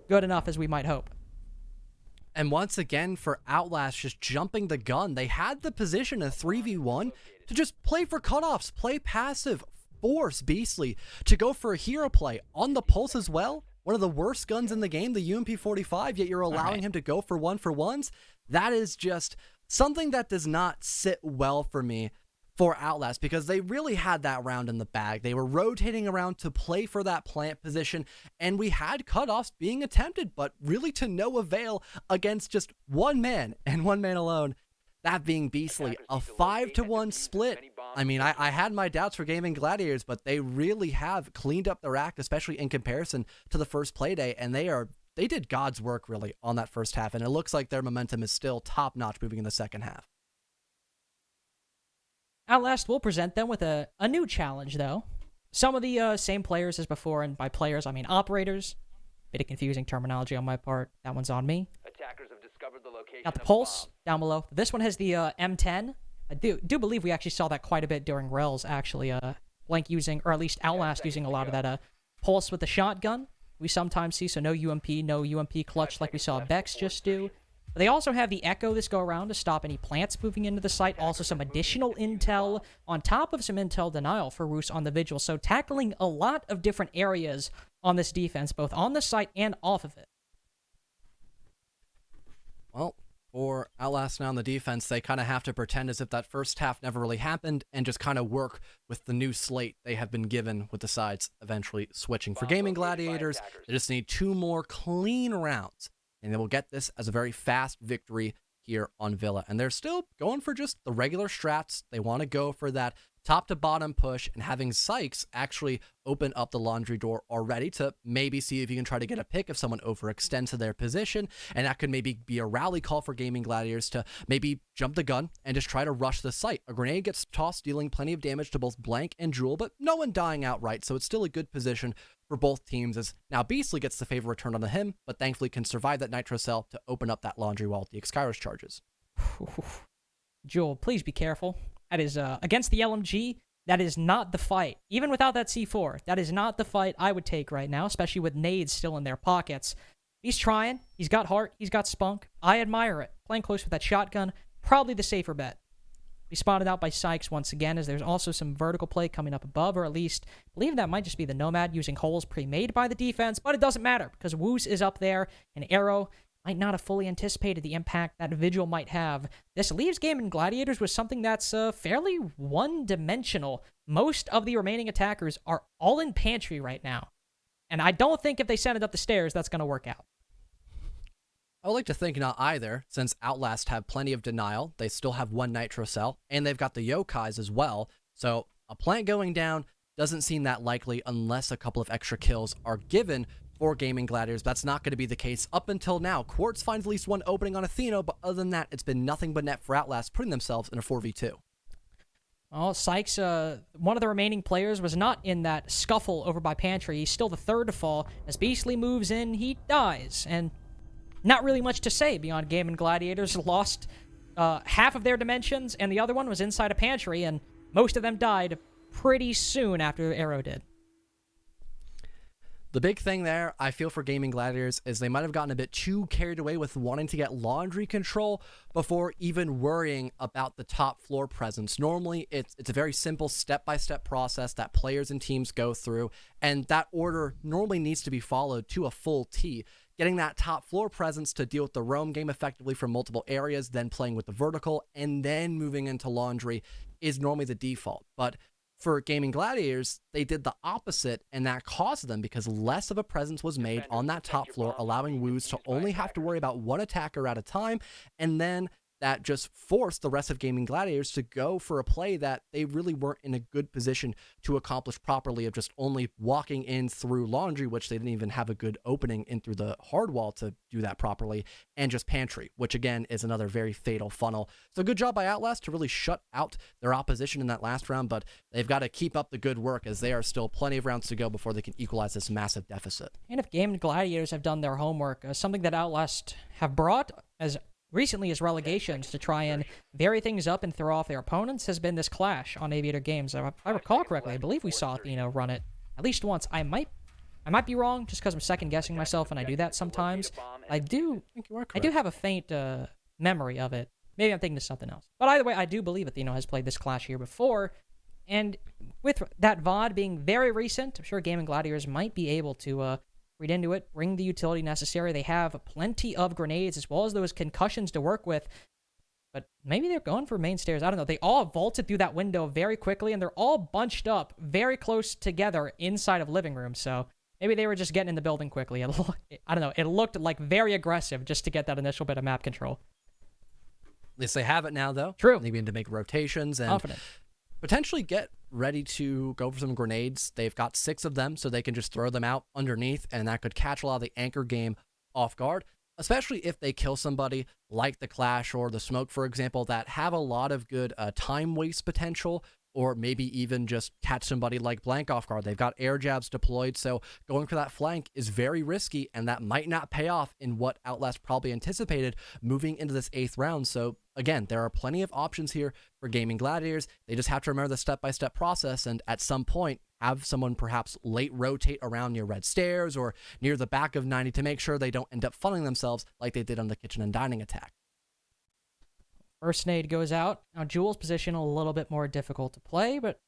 good enough as we might hope. And once again, for Outlast just jumping the gun, they had the position in 3v1 to just play for cutoffs, play passive, force Beastly to go for a hero play on the pulse as well. One of the worst guns in the game, the UMP-45, yet you're allowing him to go for one-for-ones. That is just something that does not sit well for me for Outlast, because they really had that round in the bag. They were rotating around to play for that plant position, and we had cutoffs being attempted, but really to no avail against just one man, and one man alone, that being Beastly. A 5-to-1 split. I mean, I had my doubts for Gaimin Gladiators, but they really have cleaned up their act, especially in comparison to the first Playday, and they did God's work, really, on that first half, and it looks like their momentum is still top-notch moving in the second half. Outlast will present them with a new challenge, though. Some of the same players as before, and by players, I mean operators. Bit of confusing terminology on my part. That one's on me. Attackers have discovered the location Got the of Pulse bomb. down below. This one has the M10. I do believe we actually saw that quite a bit during Rels, actually. Blank using, or at least Outlast using a lot of that Pulse with the shotgun. We sometimes see, so no UMP clutch like we saw Bex just do. But they also have the Echo this go around to stop any plants moving into the site. Also some additional intel on top of some intel denial for Roos on the Vigil. So tackling a lot of different areas on this defense, both on the site and off of it. Well, for Outlast now on the defense, they kind of have to pretend as if that first half never really happened and just kind of work with the new slate they have been given, with the sides eventually switching. For Gaimin Gladiators, they just need 2 more clean rounds, and they will get this as a very fast victory here on Villa. And they're still going for just the regular strats. They want to go for that top to bottom push, and having Sykes actually open up the laundry door already to maybe see if you can try to get a pick if someone overextends to their position. And that could maybe be a rally call for Gaimin Gladiators to maybe jump the gun and just try to rush the site. A grenade gets tossed, dealing plenty of damage to both Blank and Jewel, but no one dying outright, so it's still a good position for both teams, as now Beastly gets the favor returned onto him, but thankfully can survive that nitro cell to open up that laundry wall with the Exkyrus charges. Jewel, please be careful. That is, against the LMG, that is not the fight. Even without that C4, that is not the fight I would take right now, especially with nades still in their pockets. He's trying. He's got heart. He's got spunk. I admire it. Playing close with that shotgun, probably the safer bet. be spotted out by Sykes once again, as there's also some vertical play coming up above, or at least I believe that might just be the Nomad using holes pre-made by the defense, but it doesn't matter because Woos is up there, and Arrow might not have fully anticipated the impact that Vigil might have. This leaves Gaimin Gladiators with something that's fairly one-dimensional. Most of the remaining attackers are all in Pantry right now, and I don't think if they send it up the stairs, that's going to work out. I would like to think not either, since Outlast have plenty of denial. They still have one Nitro Cell, and they've got the Yokais as well. So a plant going down doesn't seem that likely unless a couple of extra kills are given for Gaimin Gladiators. That's not going to be the case up until now. Quartz finds at least one opening on Athena, but other than that, it's been nothing but net for Outlast, putting themselves in a 4v2. Well, Sykes, one of the remaining players, was not in that scuffle over by Pantry. He's still the third to fall. As Beastly moves in, he dies, and not really much to say beyond Gaimin Gladiators lost half of their dimensions, and the other one was inside a Pantry, and most of them died pretty soon after Arrow did. The big thing there, I feel, for Gaimin Gladiators is they might have gotten a bit too carried away with wanting to get laundry control before even worrying about the top floor presence. Normally, it's a very simple step-by-step process that players and teams go through, and that order normally needs to be followed to a full T. Getting that top floor presence to deal with the roam game effectively from multiple areas, then playing with the vertical, and then moving into laundry is normally the default. But for Gaimin Gladiators, they did the opposite, and that caused them because less of a presence was made on that top floor, allowing Woos to only have to worry about one attacker at a time, and then that just forced the rest of Gaimin Gladiators to go for a play that they really weren't in a good position to accomplish properly, of just only walking in through laundry, which they didn't even have a good opening in through the hard wall to do that properly, and just Pantry, which again is another very fatal funnel. So good job by Outlast to really shut out their opposition in that last round, but they've got to keep up the good work as there are still plenty of rounds to go before they can equalize this massive deficit. And if Gaimin Gladiators have done their homework, something that Outlast have brought as recently as relegations to try and vary things up and throw off their opponents has been this clash on Aviator Games. If I recall correctly, I believe we saw Athena run it at least once. I might be wrong just because I'm second guessing myself and I do that sometimes. I do have a faint memory of it. Maybe I'm thinking of something else. But either way, I do believe Athena has played this clash here before. And with that VOD being very recent, I'm sure Gaimin Gladiators might be able to read into it, bring the utility necessary. They have plenty of grenades as well as those concussions to work with. But maybe they're going for main stairs. I don't know. They all vaulted through that window very quickly, and they're all bunched up very close together inside of living room. So maybe they were just getting in the building quickly. I don't know. It looked like very aggressive just to get that initial bit of map control. At least they have it now, though. True. They begin to make rotations and Confident. potentially get ready to go for some grenades. They've got 6 of them, so they can just throw them out underneath, and that could catch a lot of the anchor game off guard, especially if they kill somebody like the Clash or the Smoke, for example, that have a lot of good time waste potential, or maybe even just catch somebody like Blank off guard. They've got air jabs deployed, so going for that flank is very risky, and that might not pay off in what Outlast probably anticipated moving into this 8th round. So again, there are plenty of options here for Gaimin Gladiators. They just have to remember the step-by-step process, and at some point, have someone perhaps late rotate around near red stairs or near the back of 90 to make sure they don't end up funneling themselves like they did on the kitchen and dining attack. First nade goes out. Now, Jules' position a little bit more difficult to play, but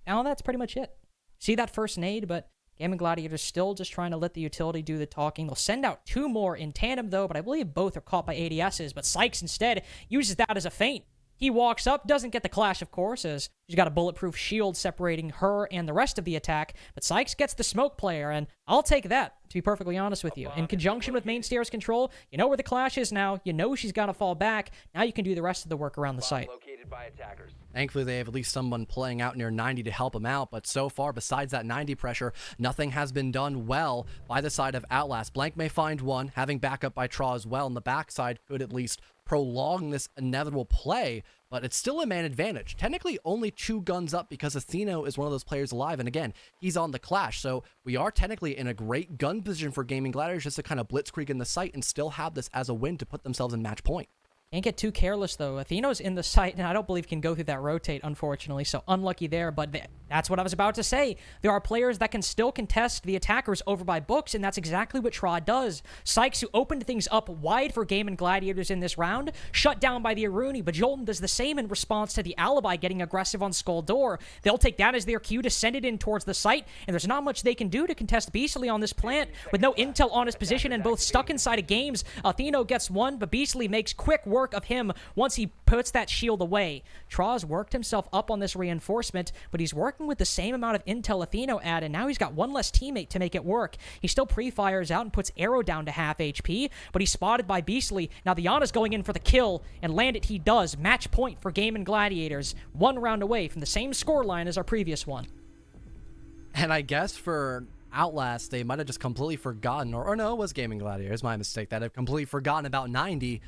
that's pretty much it. See that first nade, but Gaimin Gladiators still just trying to let the utility do the talking. They'll send out 2 more in tandem, though, but I believe both are caught by ADSs, but Sykes instead uses that as a feint. He walks up, doesn't get the clash, of course, as she's got a bulletproof shield separating her and the rest of the attack, but Sykes gets the smoke player, and I'll take that, to be perfectly honest with you. In conjunction with main stairs control, you know where the clash is now, you know she's got to fall back, now you can do the rest of the work around the site. Thankfully, they have at least someone playing out near 90 to help them out, but so far, besides that 90 pressure, nothing has been done well by the side of Outlast. Blank may find one, having backup by Traw as well, and the backside could at least prolong this inevitable play, but it's still a man advantage. Technically, only 2 guns up because Athena is one of those players alive, and again, he's on the clash, so we are technically in a great gun position for Gaimin Gladiators just to kind of blitzkrieg in the site and still have this as a win to put themselves in match point. Can't get too careless, though. Athena's in the site, and I don't believe can go through that rotate, unfortunately, so unlucky there, but That's what I was about to say. There are players that can still contest the attackers over by books, and that's exactly what Tra does. Sykes, who opened things up wide for Gaimin Gladiators in this round, shut down by the Aruni, but Jolton does the same in response to the Alibi getting aggressive on Skull Door. They'll take that as their cue to send it in towards the site, and there's not much they can do to contest Beastly on this plant. With no intel on his position and both stuck inside of games, Atheno gets one, but Beastly makes quick work of him once he puts that shield away. Tra's worked himself up on this reinforcement, but he's working with the same amount of intel Atheno had, and now he's got one less teammate to make it work. He still pre-fires out and puts Arrow down to half HP, but he's spotted by Beastly. Now the Yana's going in for the kill, and land it he does. Match point for Gaimin Gladiators. One round away from the same scoreline as our previous one. And I guess for Outlast, they might have just completely forgotten, or no, it was Gaimin Gladiators, my mistake, that have completely forgotten about 90,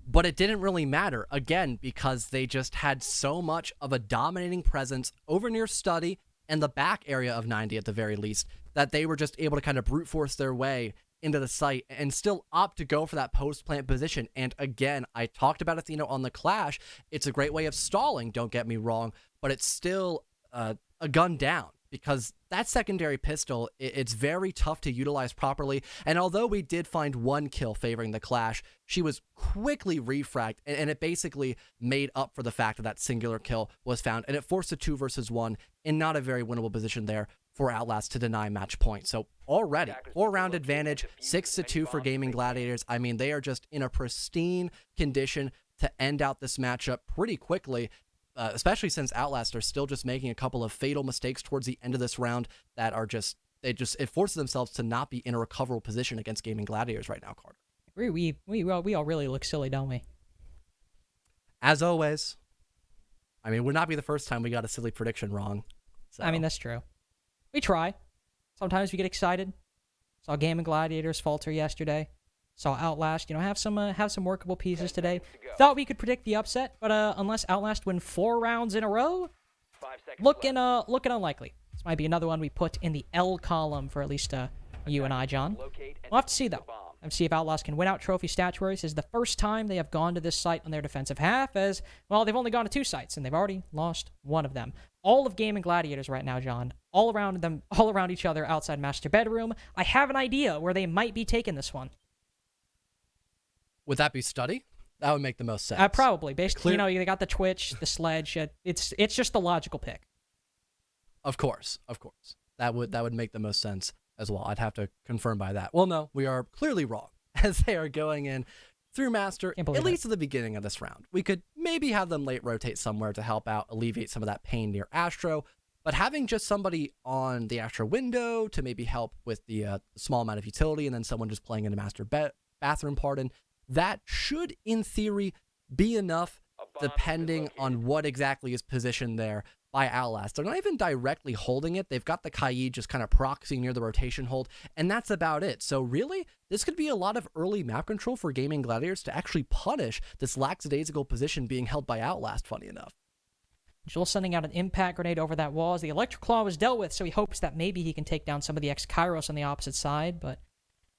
but it didn't really matter, again, because they just had so much of a dominating presence over near Study and the back area of 90 at the very least, that they were just able to kind of brute force their way into the site and still opt to go for that post-plant position. And again, I talked about Athena on the Clash. It's a great way of stalling, don't get me wrong, but it's still a gun down, because that secondary pistol, it's very tough to utilize properly. And although we did find one kill favoring the Clash, she was quickly refragged, and it basically made up for the fact that that singular kill was found, and it forced a 2 versus 1 in not a very winnable position there for Outlast to deny match point. So already, 4-round advantage, 6-2 for Gaimin Gladiators. I mean, they are just in a pristine condition to end out this matchup pretty quickly. Especially since Outlast are still just making a couple of fatal mistakes towards the end of this round that are just, it forces themselves to not be in a recoverable position against Gaimin Gladiators right now, Carter. We all really look silly, don't we? As always, I mean, it would not be the first time we got a silly prediction wrong. So. I mean, that's true. We try. Sometimes we get excited. Saw Gaimin Gladiators falter yesterday. Saw Outlast, have some workable pieces today. Thought we could predict the upset, but unless Outlast win 4 rounds in a row, looking unlikely. This might be another one we put in the L column for at least you and I, John. We'll have to see, though. And see if Outlast can win out trophy statuaries. This is the first time they have gone to this site on their defensive half, as, well, they've only gone to 2 sites, and they've already lost one of them. All of Gaimin Gladiators right now, John, all around each other outside Master Bedroom. I have an idea where they might be taking this one. Would that be Study? That would make the most sense. Probably. Basically, they got the Twitch, the Sledge. It's just the logical pick. Of course. That would make the most sense as well. I'd have to confirm by that. Well, no, we are clearly wrong, as they are going in through Master, at least at the beginning of this round. We could maybe have them late rotate somewhere to help out, alleviate some of that pain near Astro, but having just somebody on the Astro window to maybe help with the small amount of utility, and then someone just playing in a Master bathroom, that should, in theory, be enough, depending on what exactly is positioned there by Outlast. They're not even directly holding it. They've got the Kaid just kind of proxying near the rotation hold, and that's about it. So really, this could be a lot of early map control for Gaimin Gladiators to actually punish this lackadaisical position being held by Outlast, funny enough. Joel sending out an impact grenade over that wall as the Electric Claw was dealt with, so he hopes that maybe he can take down some of the X-Kairos on the opposite side, but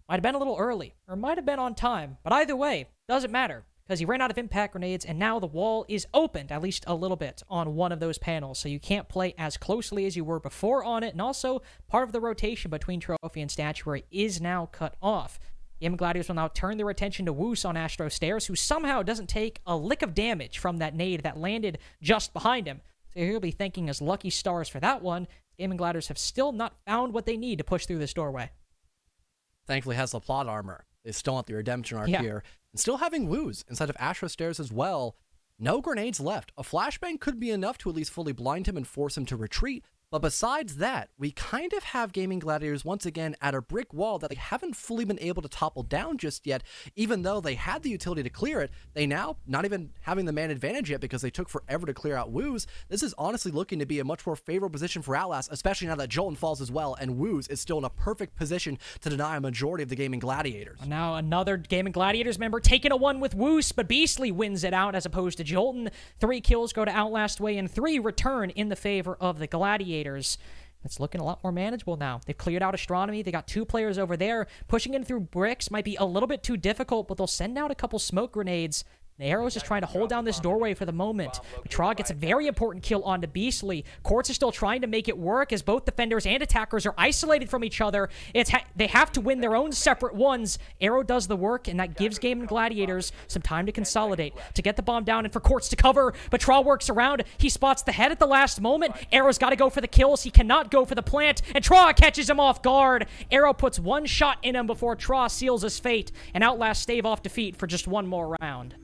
might have been a little early, or might have been on time. But either way, doesn't matter, because he ran out of impact grenades, and now the wall is opened, at least a little bit, on one of those panels, so you can't play as closely as you were before on it, and also, part of the rotation between Trophy and Statuary is now cut off. Gaimin Gladiators will now turn their attention to Woos on Astro Stairs, who somehow doesn't take a lick of damage from that nade that landed just behind him. So he'll be thanking his lucky stars for that one. Gaimin Gladiators have still not found what they need to push through this doorway. Thankfully has the plot armor. They still want the redemption arc here. And still having Woos inside of Astro Stairs as well. No grenades left. A flashbang could be enough to at least fully blind him and force him to retreat. But besides that, we kind of have Gaimin Gladiators once again at a brick wall that they haven't fully been able to topple down just yet. Even though they had the utility to clear it, they now, not even having the man advantage yet because they took forever to clear out Woos, this is honestly looking to be a much more favorable position for Outlast, especially now that Jolton falls as well, and Woos is still in a perfect position to deny a majority of the Gaimin Gladiators. Now another Gaimin Gladiators member taking a one with Woos, but Beastly wins it out as opposed to Jolton. 3 kills go to Outlast way, and 3 return in the favor of the Gladiators. It's looking a lot more manageable now. They've cleared out Astronomy. They got 2 players over there. Pushing in through bricks might be a little bit too difficult, but they'll send out a couple smoke grenades The Arrows is trying to hold down this doorway for the moment. But Tra gets a very important kill onto Beastly. Quartz is still trying to make it work as both defenders and attackers are isolated from each other. They have to win their own separate ones. Arrow does the work, and that gives Gaimin Gladiators some time to consolidate, to get the bomb down and for Quartz to cover. But Tra works around. He spots the head at the last moment. Arrow's got to go for the kills. He cannot go for the plant, and Tra catches him off guard. Arrow puts one shot in him before Tra seals his fate, and Outlast stave off defeat for just one more round.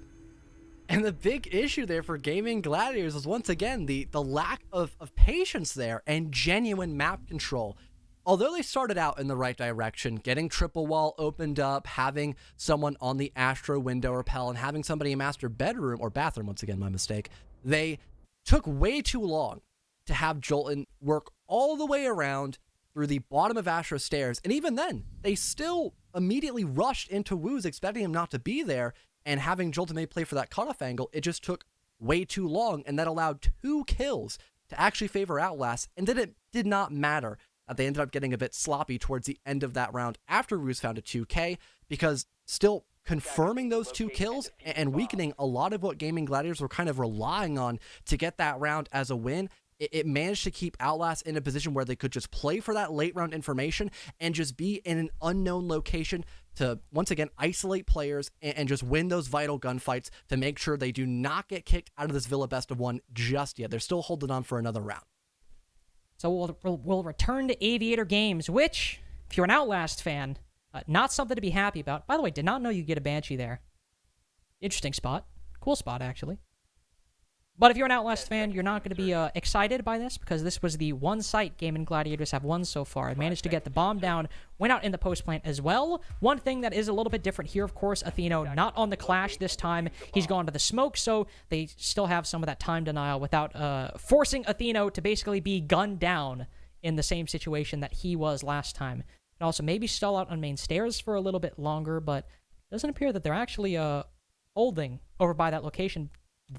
And the big issue there for Gaimin Gladiators is, once again, the lack of patience there and genuine map control. Although they started out in the right direction, getting triple wall opened up, having someone on the Astro window repel, and having somebody in master bedroom, or bathroom, once again, my mistake, they took way too long to have Jolton work all the way around through the bottom of Astro stairs. And even then, they still immediately rushed into Woo's, expecting him not to be there, and having Jolton may play for that cutoff angle. It just took way too long, and that allowed 2 kills to actually favor Outlast. And then it did not matter that they ended up getting a bit sloppy towards the end of that round after Woo's found a 2K, because still confirming those 2 kills and weakening a lot of what Gaimin Gladiators were kind of relying on to get that round as a win. It managed to keep Outlast in a position where they could just play for that late round information and just be in an unknown location to, once again, isolate players and just win those vital gunfights to make sure they do not get kicked out of this Villa best of 1 just yet. They're still holding on for another round. So we'll return to Aviator Games, which, if you're an Outlast fan, not something to be happy about. By the way, did not know you get a Banshee there. Interesting spot. Cool spot, actually. But if you're an Outlast fan, you're not going to be excited by this, because this was the one site Gaimin Gladiators have won so far. They managed to get the bomb down, went out in the post plant as well. One thing that is a little bit different here, of course, Atheno not on the Clash this time. He's gone to the smoke, so they still have some of that time denial without forcing Atheno to basically be gunned down in the same situation that he was last time. And also maybe stall out on main stairs for a little bit longer, but it doesn't appear that they're actually holding over by that location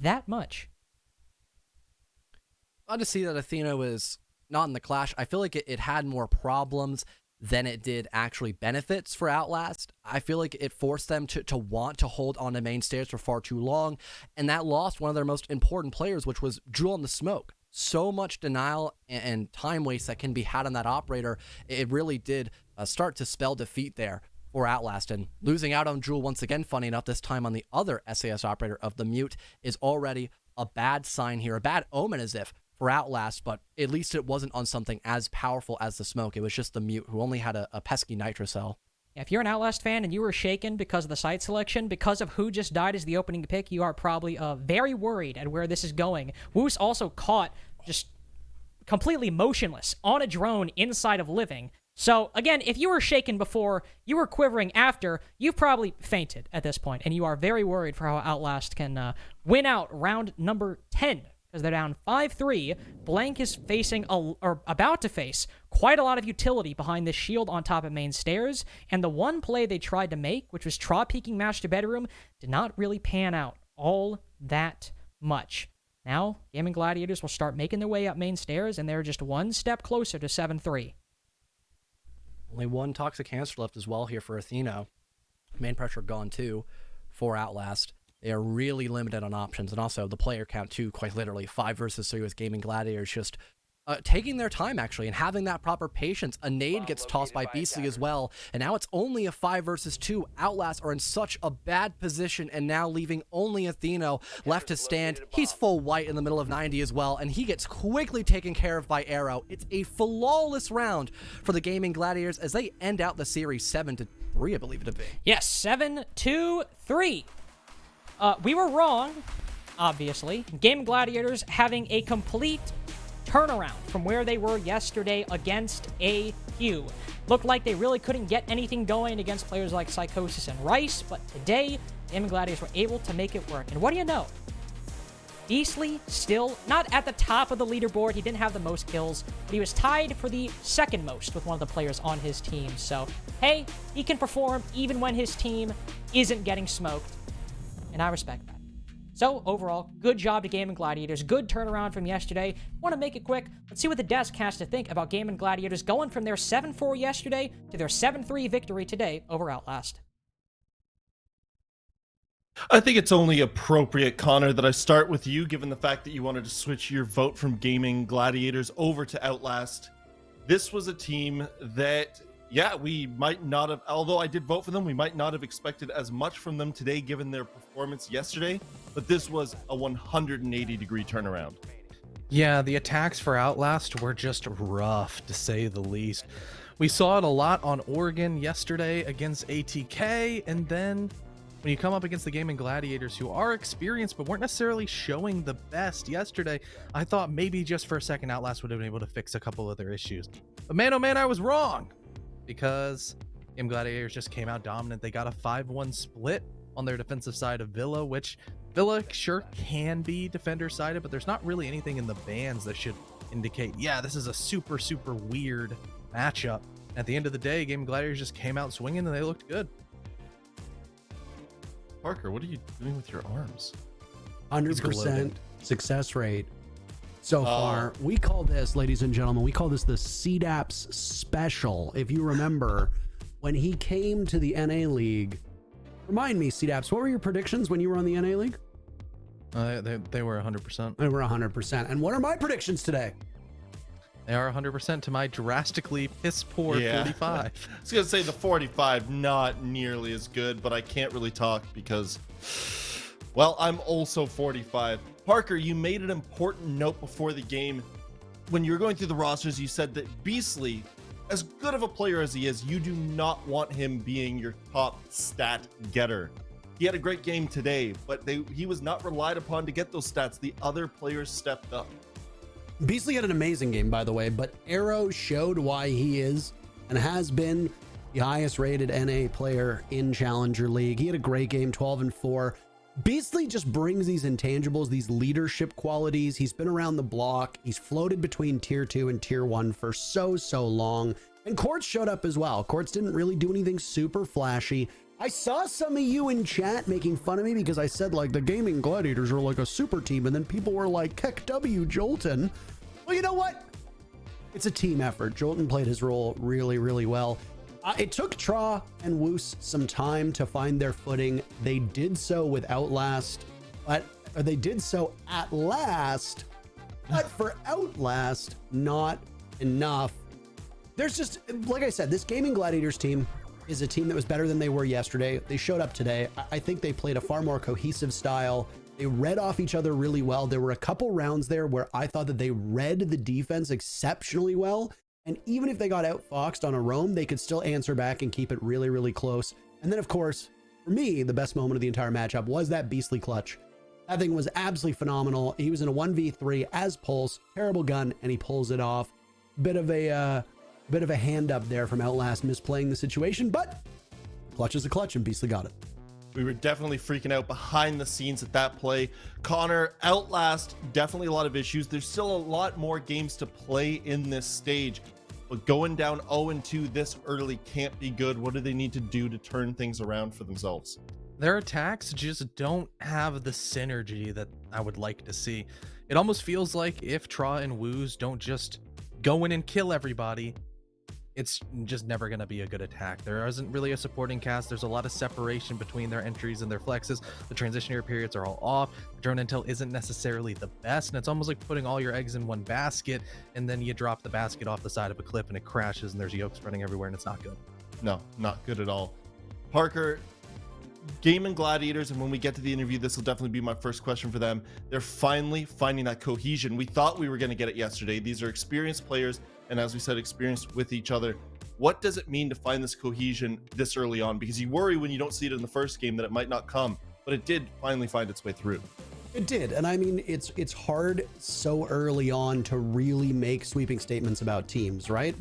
that much. Glad to see that Athena is not in the Clash. I feel like it had more problems than it did actually benefits for Outlast. I feel like it forced them to want to hold on to main stairs for far too long, and that lost one of their most important players, which was Jewel in the smoke. So much denial and time waste that can be had on that operator. It really did start to spell defeat there for Outlast, and losing out on Jewel once again, funny enough, this time on the other SAS operator of the Mute, is already a bad sign here, a bad omen as if for Outlast, but at least it wasn't on something as powerful as the smoke. It was just the Mute, who only had a pesky nitro cell. Yeah, if you're an Outlast fan and you were shaken because of the site selection, because of who just died as the opening pick, you are probably very worried at where this is going. Woos also caught just completely motionless on a drone inside of Living. So, again, if you were shaken before, you were quivering after, you've probably fainted at this point, and you are very worried for how Outlast can win out round number 10. Because they're down 5-3. Blank is facing, or about to face, quite a lot of utility behind this shield on top of main stairs, and the one play they tried to make, which was Tra peeking master bedroom, did not really pan out all that much. Now, Gaimin Gladiators will start making their way up main stairs, and they're just one step closer to 7-3. Only one Toxic Hamster left as well here for Athena. Main pressure gone too for Outlast. They are really limited on options, and also the player count too, quite literally 5 versus 3 with Gaimin Gladiators just taking their time actually and having that proper patience. A nade gets tossed by Beastly as well, and now it's only a 5 versus 2. Outlast are in such a bad position, and now leaving only Atheno left to stand. He's full white in the middle of 90 as well, and he gets quickly taken care of by Arrow. It's a flawless round for the Gaimin Gladiators as they end out the series 7-3, I believe it to be. Yes, 7-2-3. We were wrong, obviously. Gaimin Gladiators having a complete turnaround from where they were yesterday against AQ. Looked like they really couldn't get anything going against players like Psychosis and Rice, but today, Gaimin Gladiators were able to make it work. And what do you know? Beastly still not at the top of the leaderboard. He didn't have the most kills, but he was tied for the second most with one of the players on his team. So, hey, he can perform even when his team isn't getting smoked. And I respect that. So, overall, good job to Gaimin Gladiators. Good turnaround from yesterday. Want to make it quick? Let's see what the desk has to think about Gaimin Gladiators going from their 7-4 yesterday to their 7-3 victory today over Outlast. I think it's only appropriate, Connor, that I start with you, given the fact that you wanted to switch your vote from Gaimin Gladiators over to Outlast. This was a team that, yeah, we might not have, although I did vote for them, we might not have expected as much from them today, given their performance yesterday, but this was a 180-degree turnaround. Yeah, the attacks for Outlast were just rough, to say the least. We saw it a lot on Oregon yesterday against ATK, and then when you come up against the Gaimin Gladiators, who are experienced but weren't necessarily showing the best yesterday, I thought maybe just for a second Outlast would have been able to fix a couple of their issues. But man, oh man, I was wrong, because Gaimin Gladiators just came out dominant. They got a 5-1 split on their defensive side of Villa, which Villa sure can be defender-sided, but there's not really anything in the bans that should indicate, yeah, this is a super, super weird matchup. At the end of the day, Gaimin Gladiators just came out swinging and they looked good. Parker, what are you doing with your arms? 100% success rate so far. We call this, ladies and gentlemen, we call this the CDAPS special. If you remember, when he came to the NA League, remind me, CDAPS, what were your predictions when you were on the NA League? They were 100%. They were 100%. And what are my predictions today? They are 100% to my drastically piss poor 45. I was going to say the 45, not nearly as good, but I can't really talk because, well, I'm also 45. Parker, you made an important note before the game. When you were going through the rosters, you said that Beastly, as good of a player as he is, you do not want him being your top stat getter. He had a great game today, but he was not relied upon to get those stats. The other players stepped up. Beastly had an amazing game, by the way, but Arrow showed why he is and has been the highest rated NA player in Challenger League. He had a great game, 12-4. Beastly just brings these intangibles, these leadership qualities. He's been around the block. He's floated between tier 2 and tier 1 for so long. And Quartz showed up as well. Quartz didn't really do anything super flashy. I saw some of you in chat making fun of me because I said, like, the Gaimin Gladiators are like a super team, and then people were like, Keck W, Jolton. Well, you know what? It's a team effort. Jolton played his role really well. It took Tra and Woos some time to find their footing. They did so with Outlast, but they did so at last. But for Outlast, not enough. There's just, like I said, this Gaimin Gladiators team is a team that was better than they were yesterday. They showed up today. I think they played a far more cohesive style. They read off each other really well. There were a couple rounds there where I thought that they read the defense exceptionally well. And even if they got outfoxed on a roam, they could still answer back and keep it really close. And then, of course, for me, the best moment of the entire matchup was that Beastly clutch. That thing was absolutely phenomenal. He was in a 1v3 as Pulse, terrible gun, and he pulls it off. Bit of a hand up there from Outlast misplaying the situation, but clutch is a clutch, and Beastly got it. We were definitely freaking out behind the scenes at that play. Connor, Outlast, definitely a lot of issues. There's still a lot more games to play in this stage, but going down 0-2 this early can't be good. What do they need to do to turn things around for themselves? Their attacks just don't have the synergy that I would like to see. It almost feels like if Tra and Woos don't just go in and kill everybody, it's just never going to be a good attack. There isn't really a supporting cast. There's a lot of separation between their entries and their flexes. The transitionary periods are all off. The drone intel isn't necessarily the best, and it's almost like putting all your eggs in one basket, and then you drop the basket off the side of a cliff and it crashes and there's yolks spreading everywhere, and it's not good. No, not good at all. Parker, Gaimin Gladiators, and when we get to the interview, this will definitely be my first question for them. They're finally finding that cohesion. We thought we were going to get it yesterday. These are experienced players, and as we said, experienced with each other. What does it mean to find this cohesion this early on? Because you worry when you don't see it in the first game that it might not come, but it did finally find its way through. It did, and I mean, it's hard so early on to really make sweeping statements about teams, right?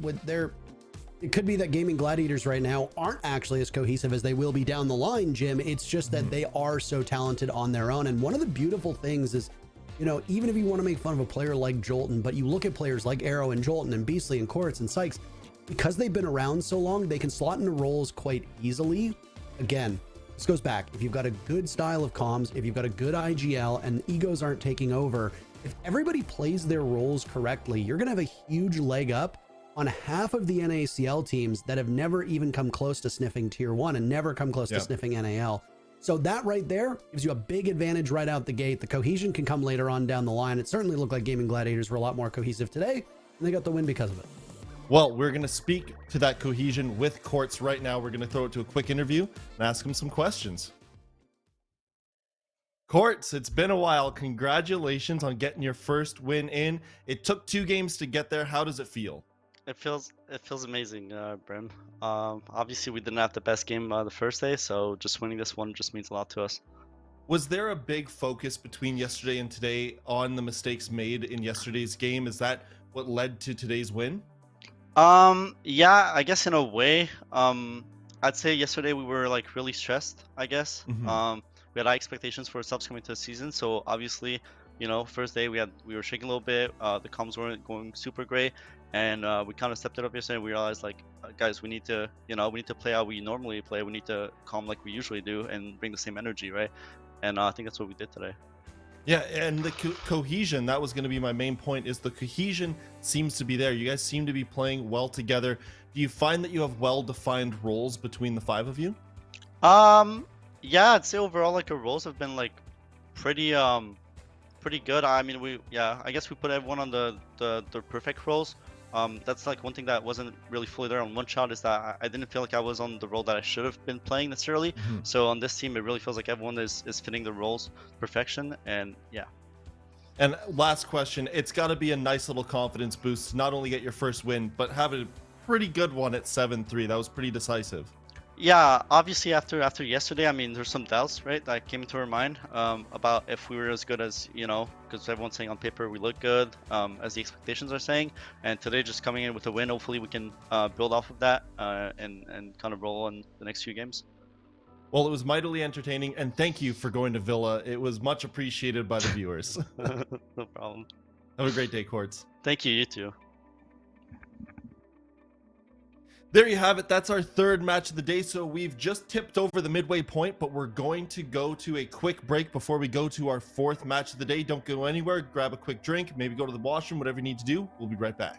It could be that Gaimin Gladiators right now aren't actually as cohesive as they will be down the line, Jim. It's just that they are so talented on their own. And one of the beautiful things is, you know, even if you want to make fun of a player like Jolton, but you look at players like Arrow and Jolton and Beastly and Quartz and Sykes, because they've been around so long, they can slot into roles quite easily. Again, this goes back. If you've got a good style of comms, if you've got a good IGL and egos aren't taking over, if everybody plays their roles correctly, you're going to have a huge leg up on half of the NACL teams that have never even come close to sniffing tier 1 and never come close to sniffing NAL. So that right there gives you a big advantage right out the gate. The cohesion can come later on down the line. It certainly looked like Gaimin Gladiators were a lot more cohesive today, and they got the win because of it. Well, we're going to speak to that cohesion with Quartz right now. We're going to throw it to a quick interview and ask him some questions. Quartz, it's been a while. Congratulations on getting your first win in. It took 2 games to get there. How does it feel? It feels amazing, Brim. Obviously we didn't have the best game the first day, so just winning this one just means a lot to us. Was there a big focus between yesterday and today on the mistakes made in yesterday's game? Is that what led to today's win? Yeah, I guess in a way. I'd say yesterday we were like really stressed, I guess. We had high expectations for ourselves coming to the season, so obviously, you know, first day we were shaking a little bit. The comms weren't going super great, and we kind of stepped it up yesterday. And we realized, like, guys, we need to play how we normally play. We need to calm like we usually do and bring the same energy, right? And I think that's what we did today. Yeah, and the cohesion, that was going to be my main point, is the cohesion seems to be there. You guys seem to be playing well together. Do you find that you have well-defined roles between the 5 of you? Yeah, I'd say overall, like, our roles have been like pretty good. I mean, I guess we put everyone on the perfect roles. That's like one thing that wasn't really fully there on one shot, is that I didn't feel like I was on the role that I should have been playing necessarily. So on this team, it really feels like everyone is fitting the roles perfection, and yeah. And last question, it's got to be a nice little confidence boost to not only get your first win, but have a pretty good one at 7-3. That was pretty decisive. Yeah, obviously after yesterday, I mean, there's some doubts, right, that came into our mind about if we were as good as, you know, because everyone's saying on paper we look good, as the expectations are saying. And today, just coming in with a win, hopefully we can build off of that and kind of roll in the next few games. Well, it was mightily entertaining, and thank you for going to Villa. It was much appreciated by the viewers. No problem. Have a great day, Quartz. Thank you, you too. There you have it. That's our 3rd match of the day. So we've just tipped over the midway point, but we're going to go to a quick break before we go to our 4th match of the day. Don't go anywhere. Grab a quick drink, maybe go to the washroom, whatever you need to do. We'll be right back.